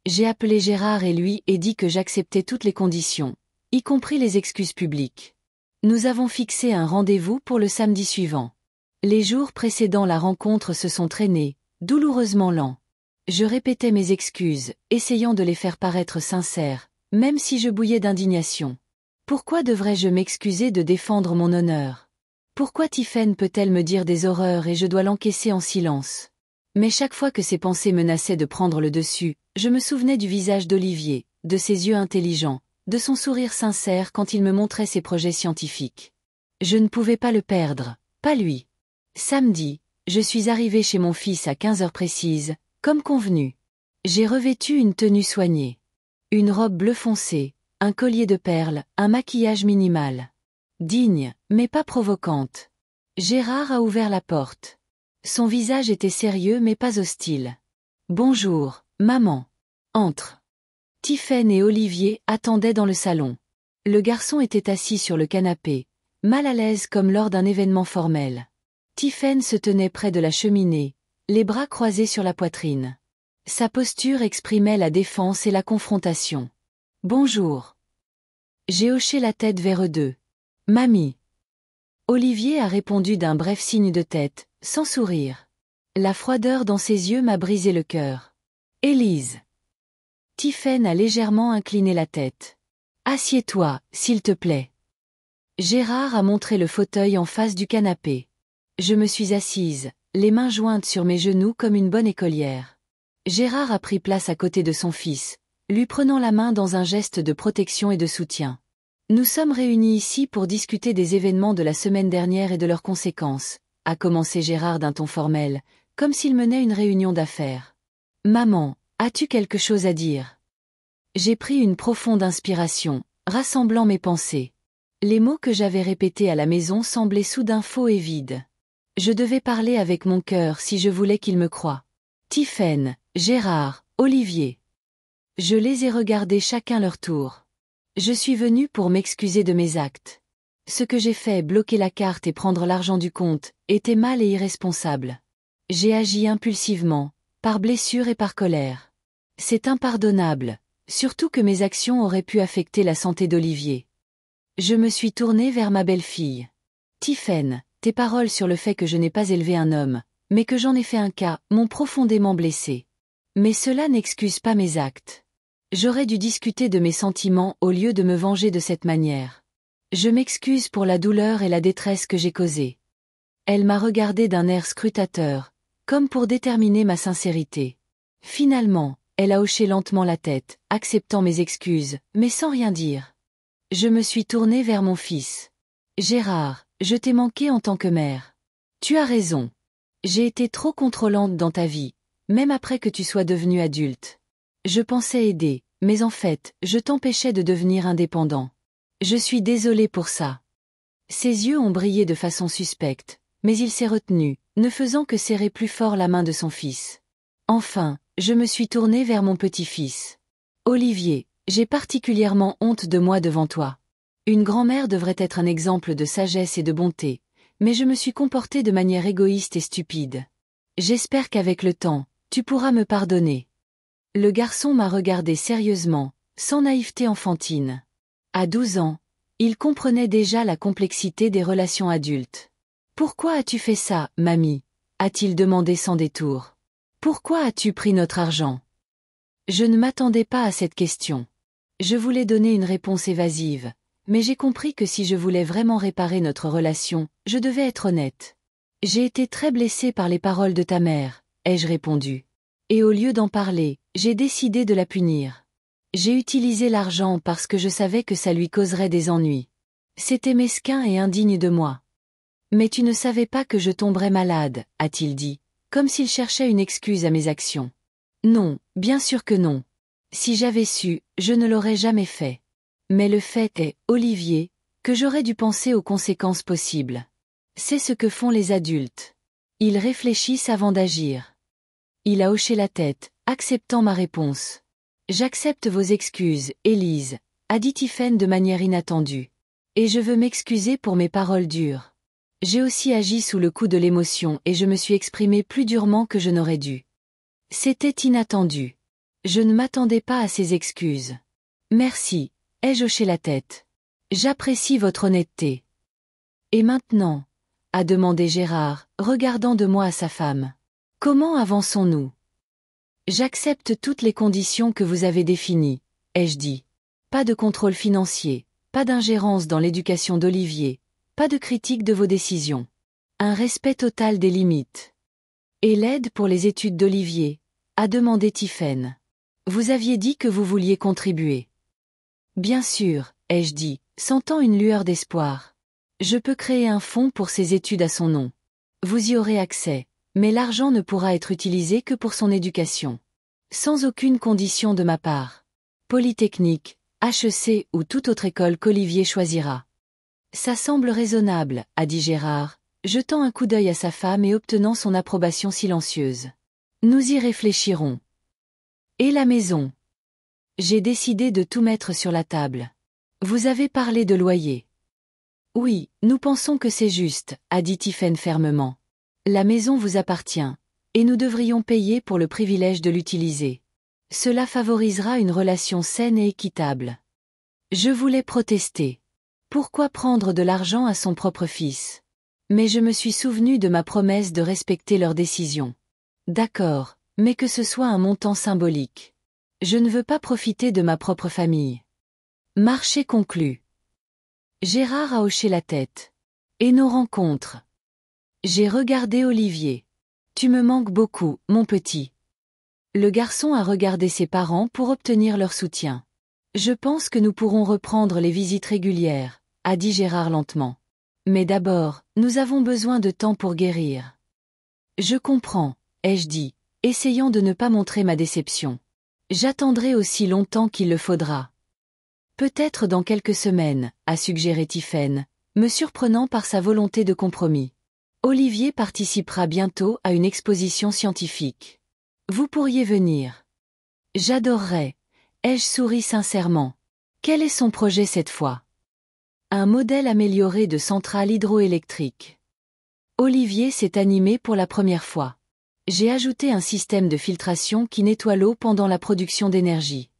J'ai appelé Gérard et lui et dit que j'acceptais toutes les conditions, y compris les excuses publiques. Nous avons fixé un rendez-vous pour le samedi suivant. Les jours précédant la rencontre se sont traînés, douloureusement lents. Je répétais mes excuses, essayant de les faire paraître sincères, même si je bouillais d'indignation. Pourquoi devrais-je m'excuser de défendre mon honneur? Pourquoi Tiphaine peut-elle me dire des horreurs et je dois l'encaisser en silence? Mais chaque fois que ces pensées menaçaient de prendre le dessus, je me souvenais du visage d'Olivier, de ses yeux intelligents, de son sourire sincère quand il me montrait ses projets scientifiques. Je ne pouvais pas le perdre, pas lui. Samedi, je suis arrivée chez mon fils à 15 heures précises, comme convenu. J'ai revêtu une tenue soignée. Une robe bleu foncé, un collier de perles, un maquillage minimal. Digne, mais pas provocante. Gérard a ouvert la porte. Son visage était sérieux mais pas hostile. Bonjour, maman. Entre. Tiphaine et Olivier attendaient dans le salon. Le garçon était assis sur le canapé, mal à l'aise comme lors d'un événement formel. Tiphaine se tenait près de la cheminée, les bras croisés sur la poitrine. Sa posture exprimait la défense et la confrontation. Bonjour. J'ai hoché la tête vers eux deux. Mamie. Olivier a répondu d'un bref signe de tête, sans sourire. La froideur dans ses yeux m'a brisé le cœur. Élise. Tiphaine a légèrement incliné la tête. Assieds-toi, s'il te plaît. Gérard a montré le fauteuil en face du canapé. Je me suis assise, les mains jointes sur mes genoux comme une bonne écolière. Gérard a pris place à côté de son fils, lui prenant la main dans un geste de protection et de soutien. Nous sommes réunis ici pour discuter des événements de la semaine dernière et de leurs conséquences, a commencé Gérard d'un ton formel, comme s'il menait une réunion d'affaires. Maman, as-tu quelque chose à dire? J'ai pris une profonde inspiration, rassemblant mes pensées. Les mots que j'avais répétés à la maison semblaient soudain faux et vides. Je devais parler avec mon cœur si je voulais qu'il me croie. Tiphaine, Gérard, Olivier. Je les ai regardés chacun leur tour. Je suis venue pour m'excuser de mes actes. Ce que j'ai fait, bloquer la carte et prendre l'argent du compte, était mal et irresponsable. J'ai agi impulsivement, par blessure et par colère. C'est impardonnable, surtout que mes actions auraient pu affecter la santé d'Olivier. Je me suis tournée vers ma belle-fille. Tiphaine, tes paroles sur le fait que je n'ai pas élevé un homme, mais que j'en ai fait un cas, m'ont profondément blessée. Mais cela n'excuse pas mes actes. J'aurais dû discuter de mes sentiments au lieu de me venger de cette manière. Je m'excuse pour la douleur et la détresse que j'ai causées. Elle m'a regardé d'un air scrutateur, comme pour déterminer ma sincérité. Finalement, elle a hoché lentement la tête, acceptant mes excuses, mais sans rien dire. Je me suis tournée vers mon fils. Gérard, je t'ai manqué en tant que mère. Tu as raison. J'ai été trop contrôlante dans ta vie, même après que tu sois devenu adulte. Je pensais aider, mais en fait, je t'empêchais de devenir indépendant. Je suis désolée pour ça. Ses yeux ont brillé de façon suspecte, mais il s'est retenu, ne faisant que serrer plus fort la main de son fils. Enfin, je me suis tournée vers mon petit-fils. Olivier, j'ai particulièrement honte de moi devant toi. Une grand-mère devrait être un exemple de sagesse et de bonté, mais je me suis comportée de manière égoïste et stupide. J'espère qu'avec le temps, tu pourras me pardonner. Le garçon m'a regardé sérieusement, sans naïveté enfantine. À 12 ans, il comprenait déjà la complexité des relations adultes. Pourquoi as-tu fait ça, mamie? A-t-il demandé sans détour. Pourquoi as-tu pris notre argent? Je ne m'attendais pas à cette question. Je voulais donner une réponse évasive, mais j'ai compris que si je voulais vraiment réparer notre relation, je devais être honnête. J'ai été très blessée par les paroles de ta mère, ai-je répondu. Et au lieu d'en parler, j'ai décidé de la punir. J'ai utilisé l'argent parce que je savais que ça lui causerait des ennuis. C'était mesquin et indigne de moi. Mais tu ne savais pas que je tomberais malade, a-t-il dit, comme s'il cherchait une excuse à mes actions. Non, bien sûr que non. Si j'avais su, je ne l'aurais jamais fait. Mais le fait est, Olivier, que j'aurais dû penser aux conséquences possibles. C'est ce que font les adultes. Ils réfléchissent avant d'agir. Il a hoché la tête, acceptant ma réponse. J'accepte vos excuses, Élise, a dit Tiphaine de manière inattendue. Et je veux m'excuser pour mes paroles dures. J'ai aussi agi sous le coup de l'émotion et je me suis exprimée plus durement que je n'aurais dû. C'était inattendu. Je ne m'attendais pas à ces excuses. Merci, ai-je hoché la tête. J'apprécie votre honnêteté. Et maintenant? A demandé Gérard, regardant de moi à sa femme. Comment avançons-nous? J'accepte toutes les conditions que vous avez définies, ai-je dit. Pas de contrôle financier, pas d'ingérence dans l'éducation d'Olivier, pas de critique de vos décisions. Un respect total des limites. Et l'aide pour les études d'Olivier? A demandé Tiphaine. Vous aviez dit que vous vouliez contribuer. Bien sûr, ai-je dit, sentant une lueur d'espoir. Je peux créer un fonds pour ses études à son nom. Vous y aurez accès. Mais l'argent ne pourra être utilisé que pour son éducation. Sans aucune condition de ma part. Polytechnique, HEC ou toute autre école qu'Olivier choisira. Ça semble raisonnable, a dit Gérard, jetant un coup d'œil à sa femme et obtenant son approbation silencieuse. Nous y réfléchirons. Et la maison? J'ai décidé de tout mettre sur la table. Vous avez parlé de loyer. Oui, nous pensons que c'est juste, a dit Tiphaine fermement. La maison vous appartient, et nous devrions payer pour le privilège de l'utiliser. Cela favorisera une relation saine et équitable. Je voulais protester. Pourquoi prendre de l'argent à son propre fils? Mais je me suis souvenu de ma promesse de respecter leurs décisions. D'accord, mais que ce soit un montant symbolique. Je ne veux pas profiter de ma propre famille. Marché conclu. Gérard a hoché la tête. Et nos rencontres? J'ai regardé Olivier. Tu me manques beaucoup, mon petit. Le garçon a regardé ses parents pour obtenir leur soutien. Je pense que nous pourrons reprendre les visites régulières, a dit Gérard lentement. Mais d'abord, nous avons besoin de temps pour guérir. Je comprends, ai-je dit, essayant de ne pas montrer ma déception. J'attendrai aussi longtemps qu'il le faudra. Peut-être dans quelques semaines, a suggéré Tiphaine, me surprenant par sa volonté de compromis. Olivier participera bientôt à une exposition scientifique. Vous pourriez venir. J'adorerais. Ai-je souri sincèrement. Quel est son projet cette fois? Un modèle amélioré de centrale hydroélectrique. Olivier s'est animé pour la première fois. J'ai ajouté un système de filtration qui nettoie l'eau pendant la production d'énergie.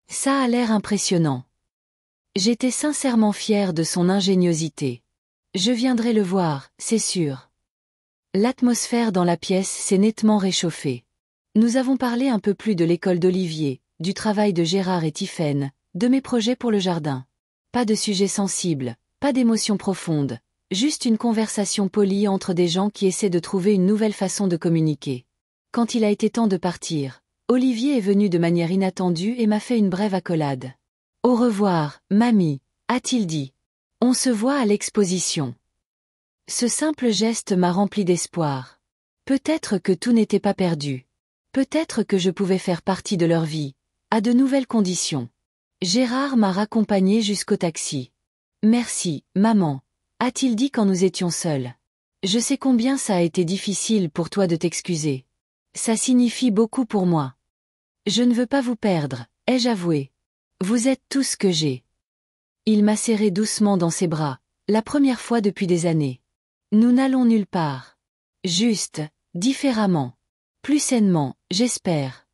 Ça a l'air impressionnant. J'étais sincèrement fier de son ingéniosité. Je viendrai le voir, c'est sûr. L'atmosphère dans la pièce s'est nettement réchauffée. Nous avons parlé un peu plus de l'école d'Olivier, du travail de Gérard et Tiphaine, de mes projets pour le jardin. Pas de sujet sensible, pas d'émotions profondes, juste une conversation polie entre des gens qui essaient de trouver une nouvelle façon de communiquer. Quand il a été temps de partir, Olivier est venu de manière inattendue et m'a fait une brève accolade. « Au revoir, mamie », a-t-il dit. « On se voit à l'exposition. » Ce simple geste m'a rempli d'espoir. Peut-être que tout n'était pas perdu. Peut-être que je pouvais faire partie de leur vie, à de nouvelles conditions. Gérard m'a raccompagné jusqu'au taxi. « Merci, maman », a-t-il dit quand nous étions seuls. Je sais combien ça a été difficile pour toi de t'excuser. Ça signifie beaucoup pour moi. Je ne veux pas vous perdre, ai-je avoué. Vous êtes tout ce que j'ai. Il m'a serré doucement dans ses bras, la première fois depuis des années. Nous n'allons nulle part. Juste, différemment. Plus sainement, j'espère.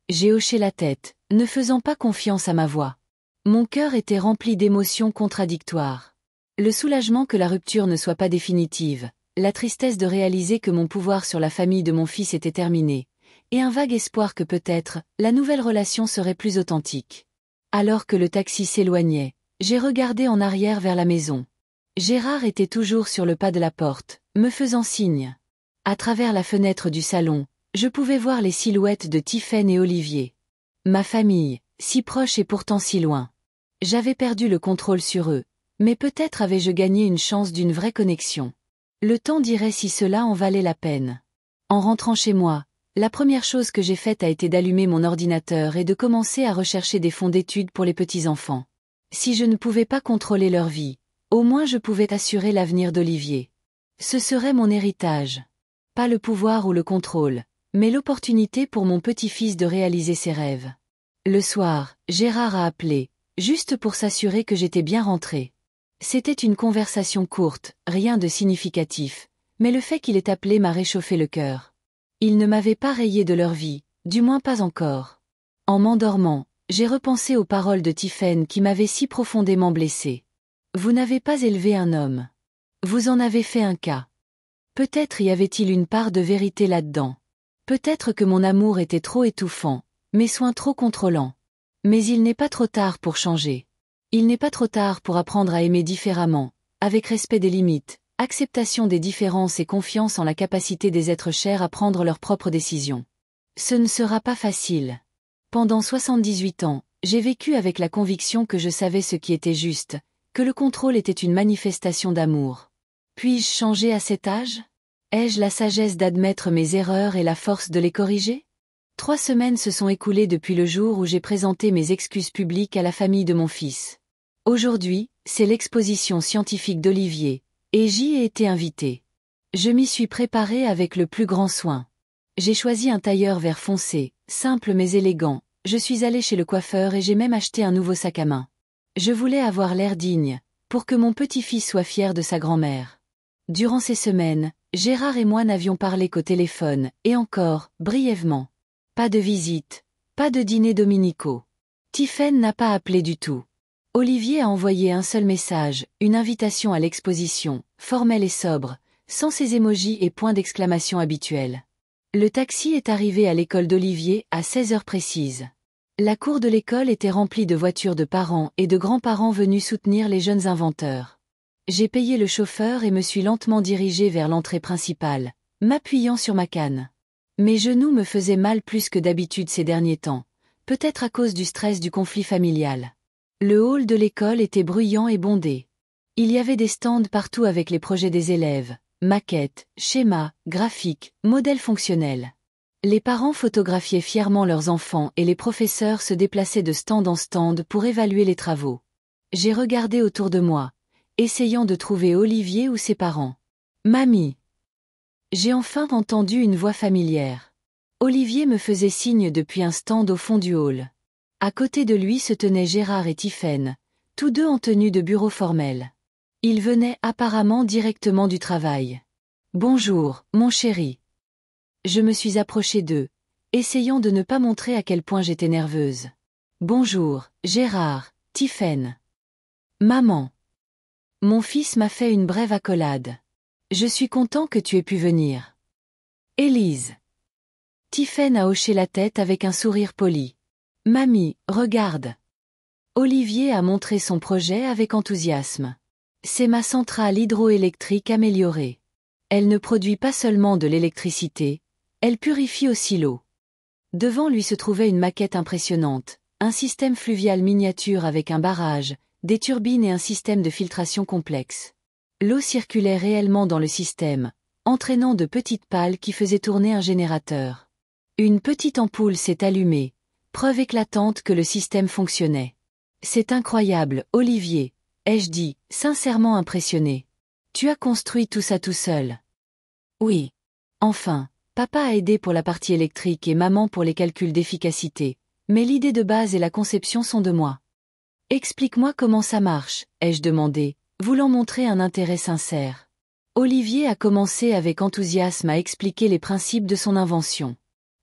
J'ai hoché la tête, ne faisant pas confiance à ma voix. Mon cœur était rempli d'émotions contradictoires. Le soulagement que la rupture ne soit pas définitive, la tristesse de réaliser que mon pouvoir sur la famille de mon fils était terminé, et un vague espoir que peut-être, la nouvelle relation serait plus authentique. Alors que le taxi s'éloignait, j'ai regardé en arrière vers la maison. Gérard était toujours sur le pas de la porte, me faisant signe. À travers la fenêtre du salon, je pouvais voir les silhouettes de Tiphaine et Olivier. Ma famille, si proche et pourtant si loin. J'avais perdu le contrôle sur eux, mais peut-être avais-je gagné une chance d'une vraie connexion. Le temps dirait si cela en valait la peine. En rentrant chez moi, la première chose que j'ai faite a été d'allumer mon ordinateur et de commencer à rechercher des fonds d'études pour les petits-enfants. Si je ne pouvais pas contrôler leur vie, au moins je pouvais assurer l'avenir d'Olivier. Ce serait mon héritage. Pas le pouvoir ou le contrôle, mais l'opportunité pour mon petit-fils de réaliser ses rêves. Le soir, Gérard a appelé, juste pour s'assurer que j'étais bien rentrée. C'était une conversation courte, rien de significatif, mais le fait qu'il ait appelé m'a réchauffé le cœur. Ils ne m'avaient pas rayé de leur vie, du moins pas encore. En m'endormant, j'ai repensé aux paroles de Tiphaine qui m'avaient si profondément blessée. Vous n'avez pas élevé un homme. Vous en avez fait un cas. Peut-être y avait-il une part de vérité là-dedans. Peut-être que mon amour était trop étouffant, mes soins trop contrôlants. Mais il n'est pas trop tard pour changer. Il n'est pas trop tard pour apprendre à aimer différemment, avec respect des limites, acceptation des différences et confiance en la capacité des êtres chers à prendre leurs propres décisions. Ce ne sera pas facile. Pendant 78 ans, j'ai vécu avec la conviction que je savais ce qui était juste, que le contrôle était une manifestation d'amour. Puis-je changer à cet âge? Ai-je la sagesse d'admettre mes erreurs et la force de les corriger? 3 semaines se sont écoulées depuis le jour où j'ai présenté mes excuses publiques à la famille de mon fils. Aujourd'hui, c'est l'exposition scientifique d'Olivier, et j'y ai été invitée. Je m'y suis préparée avec le plus grand soin. J'ai choisi un tailleur vert foncé, simple mais élégant. Je suis allée chez le coiffeur et j'ai même acheté un nouveau sac à main. Je voulais avoir l'air digne, pour que mon petit-fils soit fier de sa grand-mère. Durant ces semaines, Gérard et moi n'avions parlé qu'au téléphone, et encore, brièvement. Pas de visite, pas de dîner dominicaux. Tiphaine n'a pas appelé du tout. Olivier a envoyé un seul message, une invitation à l'exposition, formelle et sobre, sans ses émojis et points d'exclamation habituels. Le taxi est arrivé à l'école d'Olivier à 16 heures précises. La cour de l'école était remplie de voitures de parents et de grands-parents venus soutenir les jeunes inventeurs. J'ai payé le chauffeur et me suis lentement dirigée vers l'entrée principale, m'appuyant sur ma canne. Mes genoux me faisaient mal plus que d'habitude ces derniers temps, peut-être à cause du stress du conflit familial. Le hall de l'école était bruyant et bondé. Il y avait des stands partout avec les projets des élèves, maquettes, schémas, graphiques, modèles fonctionnels. Les parents photographiaient fièrement leurs enfants et les professeurs se déplaçaient de stand en stand pour évaluer les travaux. J'ai regardé autour de moi, essayant de trouver Olivier ou ses parents. Mamie. J'ai enfin entendu une voix familière. Olivier me faisait signe depuis un stand au fond du hall. À côté de lui se tenaient Gérard et Tiphaine, tous deux en tenue de bureau formel. Ils venaient apparemment directement du travail. « Bonjour, mon chéri. » Je me suis approchée d'eux, essayant de ne pas montrer à quel point j'étais nerveuse. « Bonjour, Gérard, Tiphaine. »« Maman. » Mon fils m'a fait une brève accolade. « Je suis content que tu aies pu venir. »« Élise. » Tiphaine a hoché la tête avec un sourire poli. « Mamie, regarde. » Olivier a montré son projet avec enthousiasme. C'est ma centrale hydroélectrique améliorée. Elle ne produit pas seulement de l'électricité, elle purifie aussi l'eau. Devant lui se trouvait une maquette impressionnante, un système fluvial miniature avec un barrage, des turbines et un système de filtration complexe. L'eau circulait réellement dans le système, entraînant de petites pales qui faisaient tourner un générateur. Une petite ampoule s'est allumée, preuve éclatante que le système fonctionnait. C'est incroyable, Olivier, ai-je dit, sincèrement impressionné. Tu as construit tout ça tout seul. Oui. Enfin, papa a aidé pour la partie électrique et maman pour les calculs d'efficacité, mais l'idée de base et la conception sont de moi. Explique-moi comment ça marche, ai-je demandé, voulant montrer un intérêt sincère. Olivier a commencé avec enthousiasme à expliquer les principes de son invention.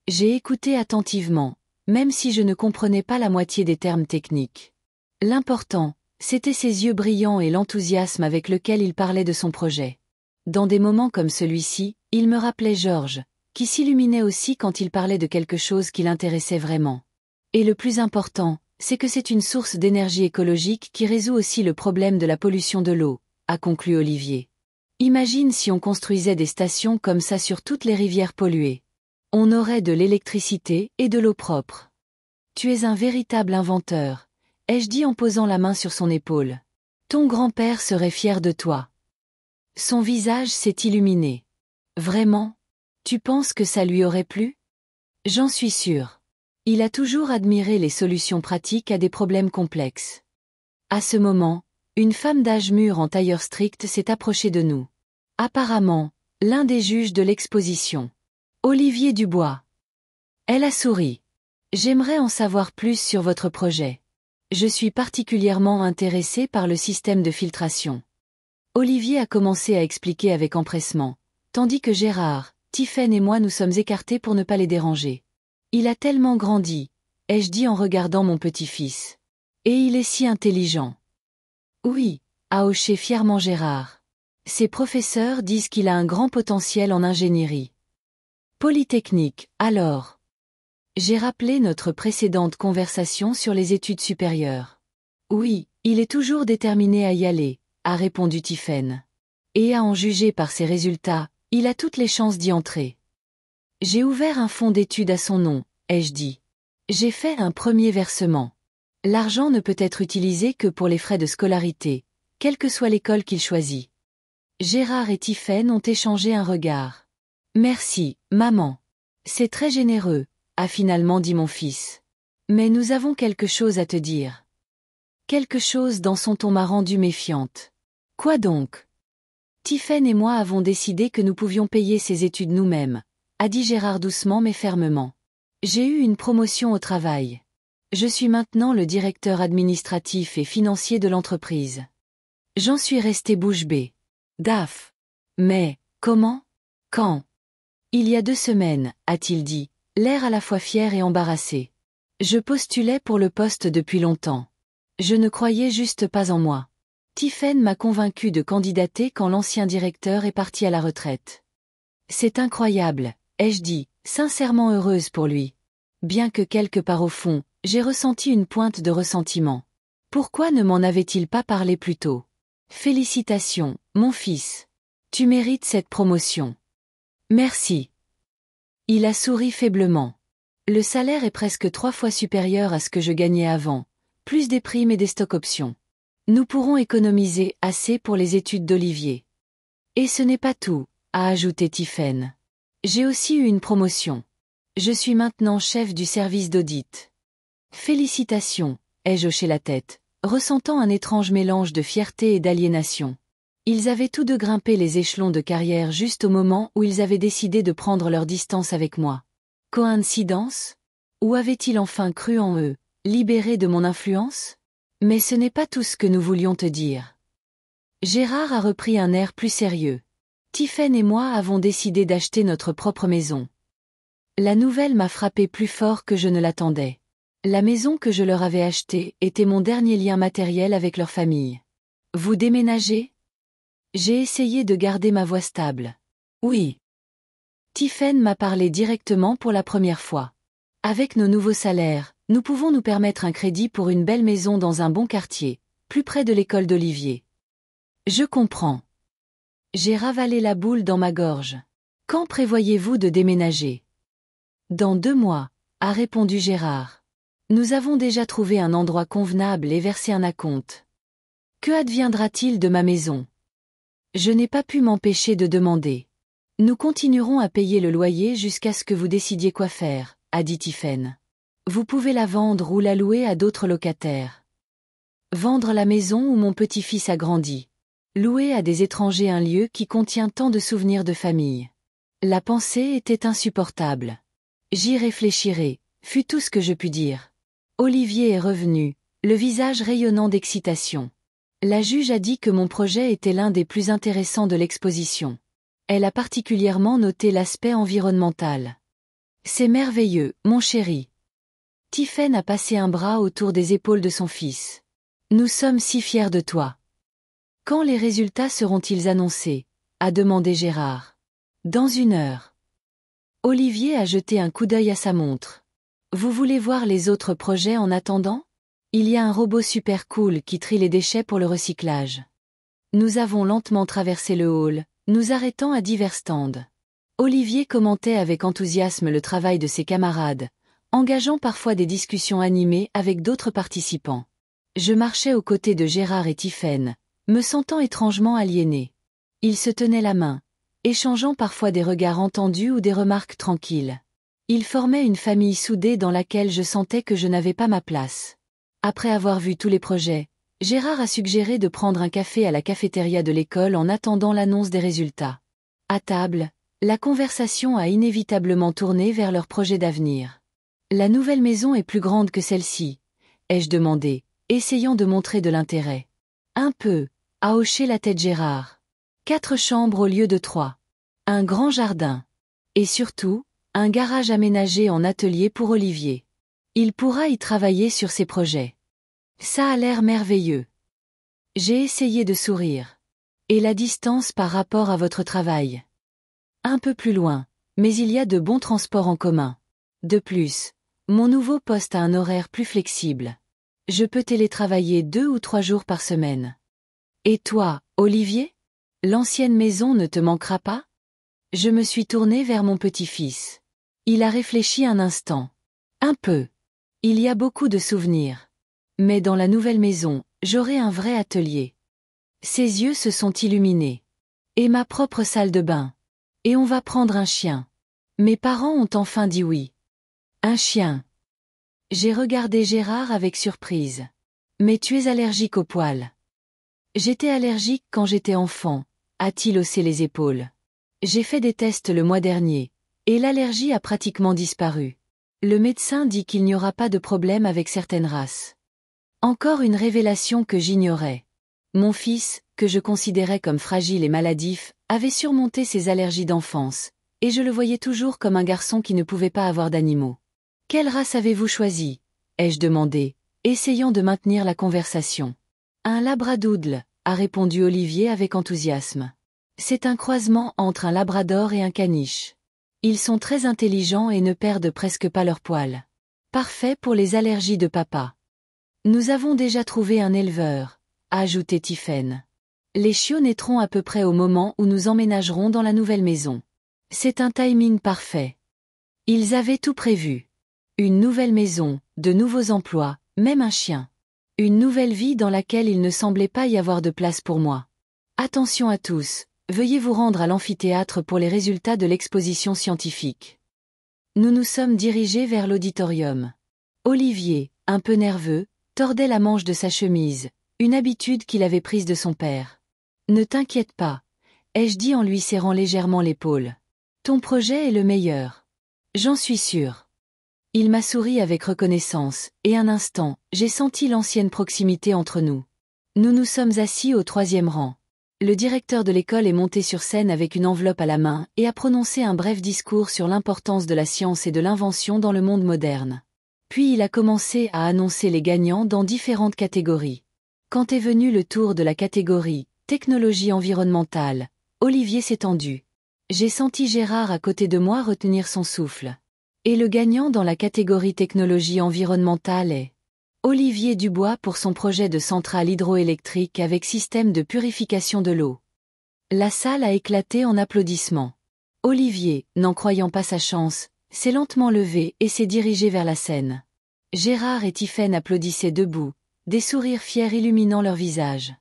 J'ai écouté attentivement, même si je ne comprenais pas la moitié des termes techniques. L'important, c'était ses yeux brillants et l'enthousiasme avec lequel il parlait de son projet. Dans des moments comme celui-ci, il me rappelait Georges, qui s'illuminait aussi quand il parlait de quelque chose qui l'intéressait vraiment. Et le plus important, c'est que c'est une source d'énergie écologique qui résout aussi le problème de la pollution de l'eau, a conclu Olivier. Imagine si on construisait des stations comme ça sur toutes les rivières polluées. On aurait de l'électricité et de l'eau propre. Tu es un véritable inventeur, ai-je dit en posant la main sur son épaule. Ton grand-père serait fier de toi. Son visage s'est illuminé. Vraiment? Tu penses que ça lui aurait plu? J'en suis sûre. Il a toujours admiré les solutions pratiques à des problèmes complexes. À ce moment, une femme d'âge mûr en tailleur strict s'est approchée de nous. Apparemment, l'un des juges de l'exposition. Olivier Dubois. Elle a souri. J'aimerais en savoir plus sur votre projet. Je suis particulièrement intéressée par le système de filtration. Olivier a commencé à expliquer avec empressement, tandis que Gérard, Tiphaine et moi nous sommes écartés pour ne pas les déranger. Il a tellement grandi, ai-je dit en regardant mon petit-fils. Et il est si intelligent. Oui, a hoché fièrement Gérard. Ses professeurs disent qu'il a un grand potentiel en ingénierie. Polytechnique, alors. J'ai rappelé notre précédente conversation sur les études supérieures. Oui, il est toujours déterminé à y aller, a répondu Tiphaine. Et à en juger par ses résultats, il a toutes les chances d'y entrer. J'ai ouvert un fonds d'études à son nom, ai-je dit. J'ai fait un premier versement. L'argent ne peut être utilisé que pour les frais de scolarité, quelle que soit l'école qu'il choisit. Gérard et Tiphaine ont échangé un regard. Merci, maman. C'est très généreux, a finalement dit mon fils. Mais nous avons quelque chose à te dire. Quelque chose dans son ton m'a rendue méfiante. Quoi donc? Tiphaine et moi avons décidé que nous pouvions payer ses études nous-mêmes, a dit Gérard doucement mais fermement. J'ai eu une promotion au travail. Je suis maintenant le directeur administratif et financier de l'entreprise. J'en suis resté bouche bée. Daf. Mais, comment? Quand? Il y a 2 semaines, a-t-il dit, l'air à la fois fier et embarrassé. Je postulais pour le poste depuis longtemps. Je ne croyais juste pas en moi. Tiphaine m'a convaincu de candidater quand l'ancien directeur est parti à la retraite. C'est incroyable, ai-je dit, sincèrement heureuse pour lui. Bien que quelque part au fond, j'ai ressenti une pointe de ressentiment. Pourquoi ne m'en avait-il pas parlé plus tôt? Félicitations, mon fils. Tu mérites cette promotion. Merci. Il a souri faiblement. Le salaire est presque 3 fois supérieur à ce que je gagnais avant, plus des primes et des stock-options. Nous pourrons économiser assez pour les études d'Olivier. Et ce n'est pas tout, a ajouté Tiphaine. J'ai aussi eu une promotion. Je suis maintenant chef du service d'audit. Félicitations, ai-je hoché la tête, ressentant un étrange mélange de fierté et d'aliénation. Ils avaient tous deux grimpé les échelons de carrière juste au moment où ils avaient décidé de prendre leur distance avec moi. Coïncidence? Ou avaient-ils enfin cru en eux, libérés de mon influence? Mais ce n'est pas tout ce que nous voulions te dire. Gérard a repris un air plus sérieux. Tiphaine et moi avons décidé d'acheter notre propre maison. La nouvelle m'a frappé plus fort que je ne l'attendais. La maison que je leur avais achetée était mon dernier lien matériel avec leur famille. Vous déménagez? J'ai essayé de garder ma voix stable. Oui. Tiphaine m'a parlé directement pour la première fois. Avec nos nouveaux salaires, nous pouvons nous permettre un crédit pour une belle maison dans un bon quartier, plus près de l'école d'Olivier. Je comprends. J'ai ravalé la boule dans ma gorge. Quand prévoyez-vous de déménager? Dans 2 mois, a répondu Gérard. Nous avons déjà trouvé un endroit convenable et versé un acompte. Que adviendra-t-il de ma maison? Je n'ai pas pu m'empêcher de demander. Nous continuerons à payer le loyer jusqu'à ce que vous décidiez quoi faire, a dit Tiphaine. Vous pouvez la vendre ou la louer à d'autres locataires. Vendre la maison où mon petit-fils a grandi. Louer à des étrangers un lieu qui contient tant de souvenirs de famille. La pensée était insupportable. J'y réfléchirai, fut tout ce que je pus dire. Olivier est revenu, le visage rayonnant d'excitation. La juge a dit que mon projet était l'un des plus intéressants de l'exposition. Elle a particulièrement noté l'aspect environnemental. C'est merveilleux, mon chéri. Tiphaine a passé un bras autour des épaules de son fils. Nous sommes si fiers de toi. Quand les résultats seront-ils annoncés? A demandé Gérard. Dans 1 heure. Olivier a jeté un coup d'œil à sa montre. Vous voulez voir les autres projets en attendant? Il y a un robot super cool qui trie les déchets pour le recyclage. Nous avons lentement traversé le hall, nous arrêtant à divers stands. Olivier commentait avec enthousiasme le travail de ses camarades, engageant parfois des discussions animées avec d'autres participants. Je marchais aux côtés de Gérard et Tiphaine, me sentant étrangement aliéné. Ils se tenaient la main, échangeant parfois des regards entendus ou des remarques tranquilles. Ils formaient une famille soudée dans laquelle je sentais que je n'avais pas ma place. Après avoir vu tous les projets, Gérard a suggéré de prendre un café à la cafétéria de l'école en attendant l'annonce des résultats. À table, la conversation a inévitablement tourné vers leurs projets d'avenir. La nouvelle maison est plus grande que celle-ci, ai-je demandé, essayant de montrer de l'intérêt. Un peu, a hoché la tête Gérard. 4 chambres au lieu de 3. Un grand jardin. Et surtout, un garage aménagé en atelier pour Olivier. Il pourra y travailler sur ses projets. Ça a l'air merveilleux. J'ai essayé de sourire. Et la distance par rapport à votre travail? Un peu plus loin, mais il y a de bons transports en commun. De plus, mon nouveau poste a un horaire plus flexible. Je peux télétravailler 2 ou 3 jours par semaine. Et toi, Olivier? L'ancienne maison ne te manquera pas? Je me suis tournée vers mon petit-fils. Il a réfléchi un instant. Un peu. Il y a beaucoup de souvenirs. Mais dans la nouvelle maison, j'aurai un vrai atelier. Ses yeux se sont illuminés. Et ma propre salle de bain. Et on va prendre un chien. Mes parents ont enfin dit oui. Un chien. J'ai regardé Gérard avec surprise. Mais tu es allergique aux poils. J'étais allergique quand j'étais enfant, a-t-il haussé les épaules. J'ai fait des tests le mois dernier, et l'allergie a pratiquement disparu. Le médecin dit qu'il n'y aura pas de problème avec certaines races. Encore une révélation que j'ignorais. Mon fils, que je considérais comme fragile et maladif, avait surmonté ses allergies d'enfance, et je le voyais toujours comme un garçon qui ne pouvait pas avoir d'animaux. « Quelle race avez-vous choisi ?» ai-je demandé, essayant de maintenir la conversation. « Un labradoodle », a répondu Olivier avec enthousiasme. C'est un croisement entre un labrador et un caniche. Ils sont très intelligents et ne perdent presque pas leurs poils. Parfait pour les allergies de papa. Nous avons déjà trouvé un éleveur, a ajouté Tiphaine. Les chiots naîtront à peu près au moment où nous emménagerons dans la nouvelle maison. C'est un timing parfait. Ils avaient tout prévu. Une nouvelle maison, de nouveaux emplois, même un chien. Une nouvelle vie dans laquelle il ne semblait pas y avoir de place pour moi. Attention à tous, veuillez vous rendre à l'amphithéâtre pour les résultats de l'exposition scientifique. Nous nous sommes dirigés vers l'auditorium. Olivier, un peu nerveux, tordait la manche de sa chemise, une habitude qu'il avait prise de son père. « Ne t'inquiète pas, » ai-je dit en lui serrant légèrement l'épaule. « Ton projet est le meilleur. J'en suis sûr. » Il m'a souri avec reconnaissance, et un instant, j'ai senti l'ancienne proximité entre nous. Nous nous sommes assis au 3e rang. Le directeur de l'école est monté sur scène avec une enveloppe à la main et a prononcé un bref discours sur l'importance de la science et de l'invention dans le monde moderne. Puis il a commencé à annoncer les gagnants dans différentes catégories. Quand est venu le tour de la catégorie « Technologie environnementale », Olivier s'est tendu. J'ai senti Gérard à côté de moi retenir son souffle. Et le gagnant dans la catégorie technologie environnementale est Olivier Dubois pour son projet de centrale hydroélectrique avec système de purification de l'eau. La salle a éclaté en applaudissements. Olivier, n'en croyant pas sa chance, s'est lentement levé et s'est dirigé vers la scène. Gérard et Tiphaine applaudissaient debout, des sourires fiers illuminant leurs visages.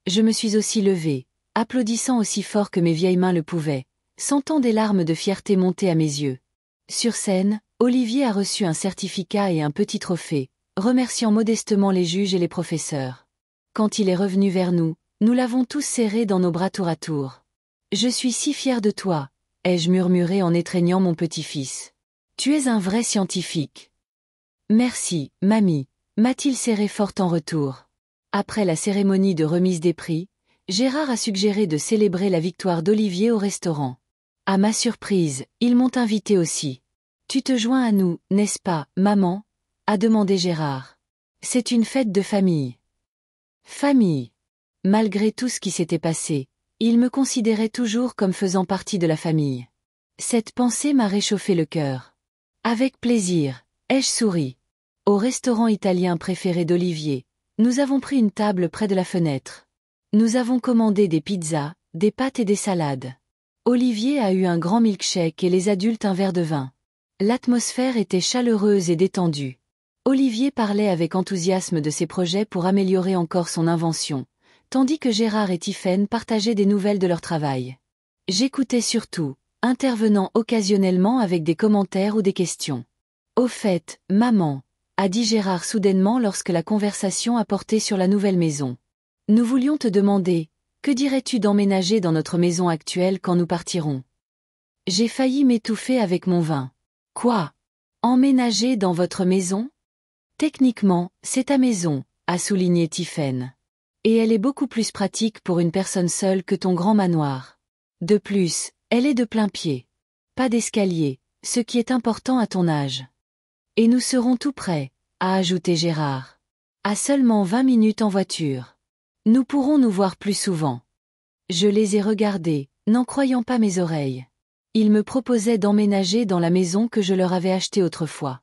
Je me suis aussi levé, applaudissant aussi fort que mes vieilles mains le pouvaient, sentant des larmes de fierté monter à mes yeux. Sur scène, Olivier a reçu un certificat et un petit trophée, remerciant modestement les juges et les professeurs. Quand il est revenu vers nous, nous l'avons tous serré dans nos bras tour à tour. « Je suis si fier de toi », ai-je murmuré en étreignant mon petit-fils. « Tu es un vrai scientifique. »« Merci, mamie », m'a-t-il serré fort en retour. Après la cérémonie de remise des prix, Gérard a suggéré de célébrer la victoire d'Olivier au restaurant. À ma surprise, ils m'ont invité aussi. « Tu te joins à nous, n'est-ce pas, maman ?» a demandé Gérard. « C'est une fête de famille. » Famille. Malgré tout ce qui s'était passé, il me considérait toujours comme faisant partie de la famille. Cette pensée m'a réchauffé le cœur. Avec plaisir, ai-je souri. Au restaurant italien préféré d'Olivier, nous avons pris une table près de la fenêtre. Nous avons commandé des pizzas, des pâtes et des salades. Olivier a eu un grand milkshake et les adultes un verre de vin. L'atmosphère était chaleureuse et détendue. Olivier parlait avec enthousiasme de ses projets pour améliorer encore son invention, tandis que Gérard et Tiphaine partageaient des nouvelles de leur travail. J'écoutais surtout, intervenant occasionnellement avec des commentaires ou des questions. « Au fait, maman », a dit Gérard soudainement lorsque la conversation a porté sur la nouvelle maison. « Nous voulions te demander, que dirais-tu d'emménager dans notre maison actuelle quand nous partirons ?» J'ai failli m'étouffer avec mon vin. « Quoi ? Emménager dans votre maison ? Techniquement, c'est ta maison, a souligné Tiphaine. Et elle est beaucoup plus pratique pour une personne seule que ton grand manoir. De plus, elle est de plein pied. Pas d'escalier, ce qui est important à ton âge. Et nous serons tout prêts, a ajouté Gérard. À seulement 20 minutes en voiture. Nous pourrons nous voir plus souvent. Je les ai regardés, n'en croyant pas mes oreilles. Ils me proposaient d'emménager dans la maison que je leur avais achetée autrefois.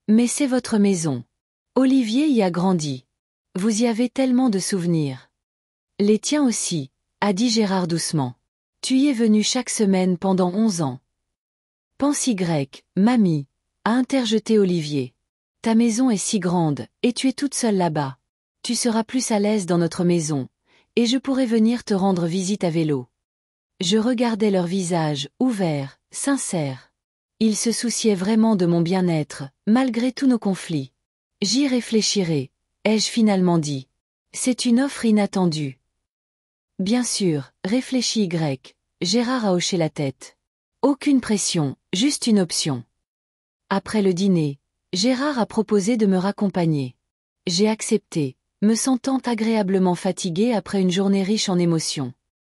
Mais c'est votre maison. Olivier y a grandi. Vous y avez tellement de souvenirs. Les tiens aussi, a dit Gérard doucement. Tu y es venu chaque semaine pendant 11 ans. Pense-y, mamie, a interjeté Olivier. Ta maison est si grande, et tu es toute seule là-bas. Tu seras plus à l'aise dans notre maison, et je pourrai venir te rendre visite à vélo. Je regardais leur visage, ouverts, sincères. Ils se souciaient vraiment de mon bien-être, malgré tous nos conflits. J'y réfléchirai, ai-je finalement dit. C'est une offre inattendue. Bien sûr, réfléchit Y. Gérard a hoché la tête. Aucune pression, juste une option. Après le dîner, Gérard a proposé de me raccompagner. J'ai accepté, me sentant agréablement fatiguée après une journée riche en émotions.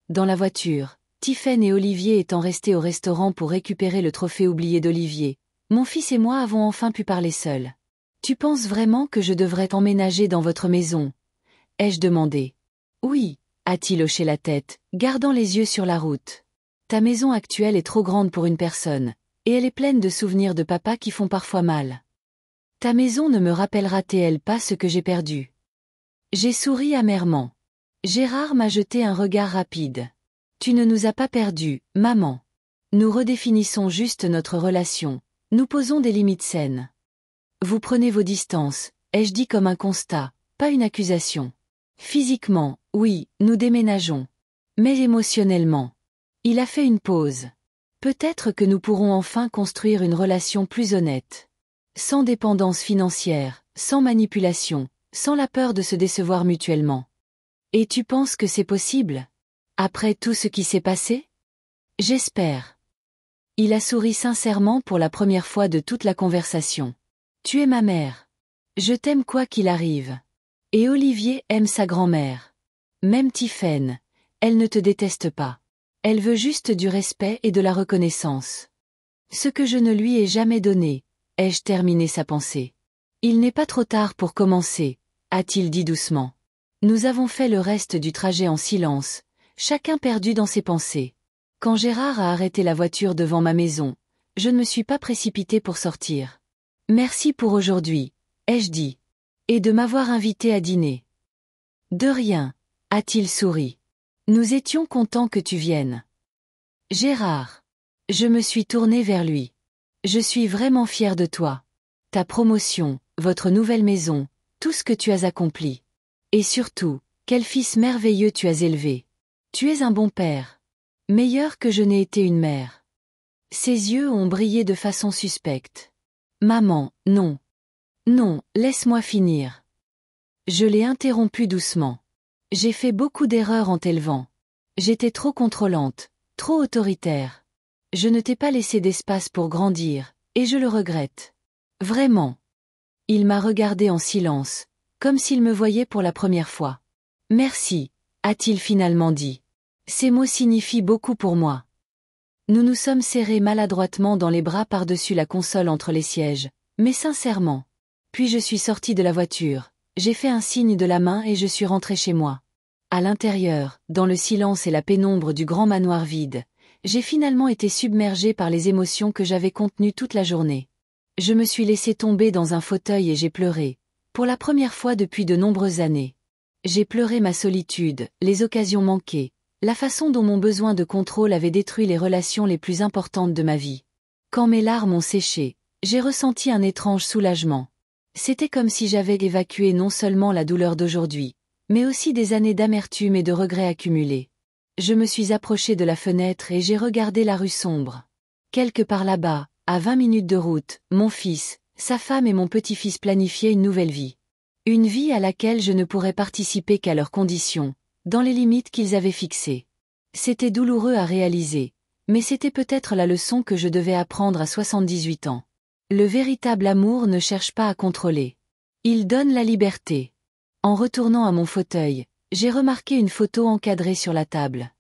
Dans la voiture, Tiphaine et Olivier étant restés au restaurant pour récupérer le trophée oublié d'Olivier, mon fils et moi avons enfin pu parler seuls. Tu penses vraiment que je devrais emménager dans votre maison? Ai-je demandé. Oui, a-t-il hoché la tête, gardant les yeux sur la route. Ta maison actuelle est trop grande pour une personne, et elle est pleine de souvenirs de papa qui font parfois mal. Ta maison ne me rappellera-t-elle pas ce que j'ai perdu? J'ai souri amèrement. Gérard m'a jeté un regard rapide. Tu ne nous as pas perdus, maman. Nous redéfinissons juste notre relation, nous posons des limites saines. Vous prenez vos distances, ai-je dit comme un constat, pas une accusation. Physiquement, oui, nous déménageons. Mais émotionnellement. Il a fait une pause. Peut-être que nous pourrons enfin construire une relation plus honnête. Sans dépendance financière, sans manipulation, sans la peur de se décevoir mutuellement. Et tu penses que c'est possible? Après tout ce qui s'est passé? J'espère. Il a souri sincèrement pour la première fois de toute la conversation. Tu es ma mère. Je t'aime quoi qu'il arrive. Et Olivier aime sa grand-mère. Même Tiphaine, elle ne te déteste pas. Elle veut juste du respect et de la reconnaissance. Ce que je ne lui ai jamais donné, ai-je terminé sa pensée. Il n'est pas trop tard pour commencer, a-t-il dit doucement. Nous avons fait le reste du trajet en silence, chacun perdu dans ses pensées. Quand Gérard a arrêté la voiture devant ma maison, je ne me suis pas précipitée pour sortir. Merci pour aujourd'hui, ai-je dit. Et de m'avoir invité à dîner. De rien, a-t-il souri. Nous étions contents que tu viennes. Gérard. Je me suis tournée vers lui. Je suis vraiment fière de toi. Ta promotion, votre nouvelle maison, tout ce que tu as accompli. Et surtout, quel fils merveilleux tu as élevé. Tu es un bon père. Meilleur que je n'ai été une mère. Ses yeux ont brillé de façon suspecte. Maman, non. Non, laisse-moi finir. Je l'ai interrompu doucement. J'ai fait beaucoup d'erreurs en t'élevant. J'étais trop contrôlante, trop autoritaire. Je ne t'ai pas laissé d'espace pour grandir, et je le regrette. Vraiment. Il m'a regardé en silence, comme s'il me voyait pour la première fois. Merci, a-t-il finalement dit. Ces mots signifient beaucoup pour moi. Nous nous sommes serrés maladroitement dans les bras par-dessus la console entre les sièges, mais sincèrement. Puis je suis sortie de la voiture, j'ai fait un signe de la main et je suis rentrée chez moi. À l'intérieur, dans le silence et la pénombre du grand manoir vide, j'ai finalement été submergée par les émotions que j'avais contenues toute la journée. Je me suis laissée tomber dans un fauteuil et j'ai pleuré, pour la première fois depuis de nombreuses années. J'ai pleuré ma solitude, les occasions manquées, la façon dont mon besoin de contrôle avait détruit les relations les plus importantes de ma vie. Quand mes larmes ont séché, j'ai ressenti un étrange soulagement. C'était comme si j'avais évacué non seulement la douleur d'aujourd'hui, mais aussi des années d'amertume et de regrets accumulés. Je me suis approchée de la fenêtre et j'ai regardé la rue sombre. Quelque part là-bas, à 20 minutes de route, mon fils, sa femme et mon petit-fils planifiaient une nouvelle vie. Une vie à laquelle je ne pourrais participer qu'à leurs conditions, dans les limites qu'ils avaient fixées. C'était douloureux à réaliser, mais c'était peut-être la leçon que je devais apprendre à 78 ans. Le véritable amour ne cherche pas à contrôler. Il donne la liberté. En retournant à mon fauteuil, j'ai remarqué une photo encadrée sur la table.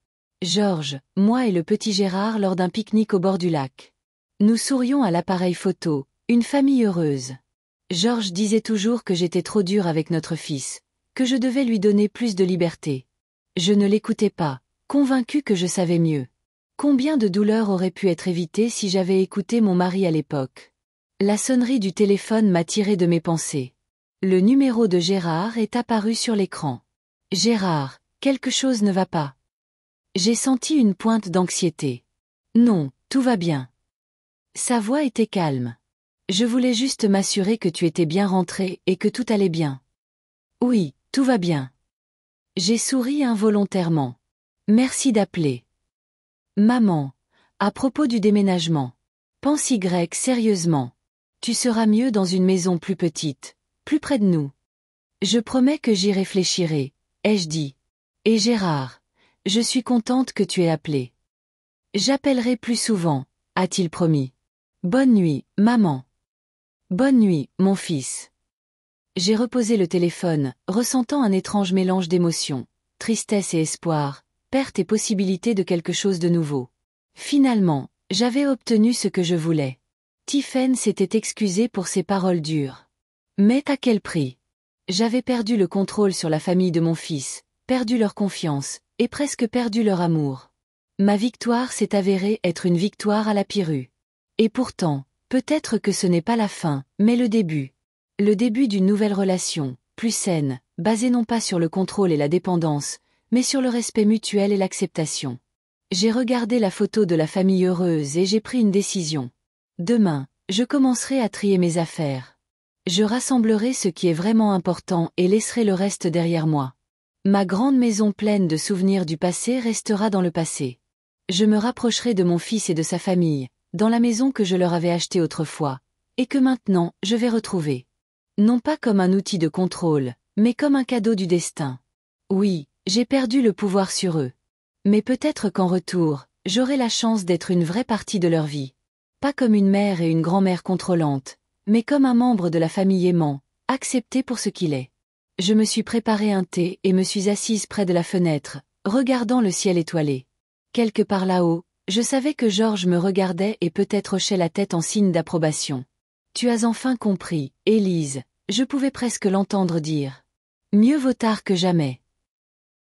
Georges, moi et le petit Gérard lors d'un pique-nique au bord du lac. Nous sourions à l'appareil photo, une famille heureuse. Georges disait toujours que j'étais trop dure avec notre fils, que je devais lui donner plus de liberté. Je ne l'écoutais pas, convaincu que je savais mieux. Combien de douleurs auraient pu être évitées si j'avais écouté mon mari à l'époque? La sonnerie du téléphone m'a tiré de mes pensées. Le numéro de Gérard est apparu sur l'écran. Gérard, quelque chose ne va pas. J'ai senti une pointe d'anxiété. Non, tout va bien. Sa voix était calme. Je voulais juste m'assurer que tu étais bien rentré et que tout allait bien. Oui, tout va bien. J'ai souri involontairement. Merci d'appeler. Maman, à propos du déménagement. Pense sérieusement. Tu seras mieux dans une maison plus petite, plus près de nous. Je promets que j'y réfléchirai, ai-je dit. Et Gérard, Je suis contente que tu aies appelé. J'appellerai plus souvent, a-t-il promis. Bonne nuit, maman. Bonne nuit, mon fils. J'ai reposé le téléphone, ressentant un étrange mélange d'émotions, tristesse et espoir, perte et possibilité de quelque chose de nouveau. Finalement, j'avais obtenu ce que je voulais. Tiphaine s'était excusée pour ses paroles dures. Mais à quel prix? J'avais perdu le contrôle sur la famille de mon fils, perdu leur confiance, et presque perdu leur amour. Ma victoire s'est avérée être une victoire à la Pirou. Et pourtant, peut-être que ce n'est pas la fin, mais le début. Le début d'une nouvelle relation, plus saine, basée non pas sur le contrôle et la dépendance, mais sur le respect mutuel et l'acceptation. J'ai regardé la photo de la famille heureuse et j'ai pris une décision. Demain, je commencerai à trier mes affaires. Je rassemblerai ce qui est vraiment important et laisserai le reste derrière moi. Ma grande maison pleine de souvenirs du passé restera dans le passé. Je me rapprocherai de mon fils et de sa famille, dans la maison que je leur avais achetée autrefois, et que maintenant, je vais retrouver. Non pas comme un outil de contrôle, mais comme un cadeau du destin. Oui, j'ai perdu le pouvoir sur eux. Mais peut-être qu'en retour, j'aurai la chance d'être une vraie partie de leur vie. Pas comme une mère et une grand-mère contrôlantes, mais comme un membre de la famille aimant, accepté pour ce qu'il est. Je me suis préparé un thé et me suis assise près de la fenêtre, regardant le ciel étoilé. Quelque part là-haut, je savais que Georges me regardait et peut-être hochait la tête en signe d'approbation. Tu as enfin compris, Élise, je pouvais presque l'entendre dire. Mieux vaut tard que jamais.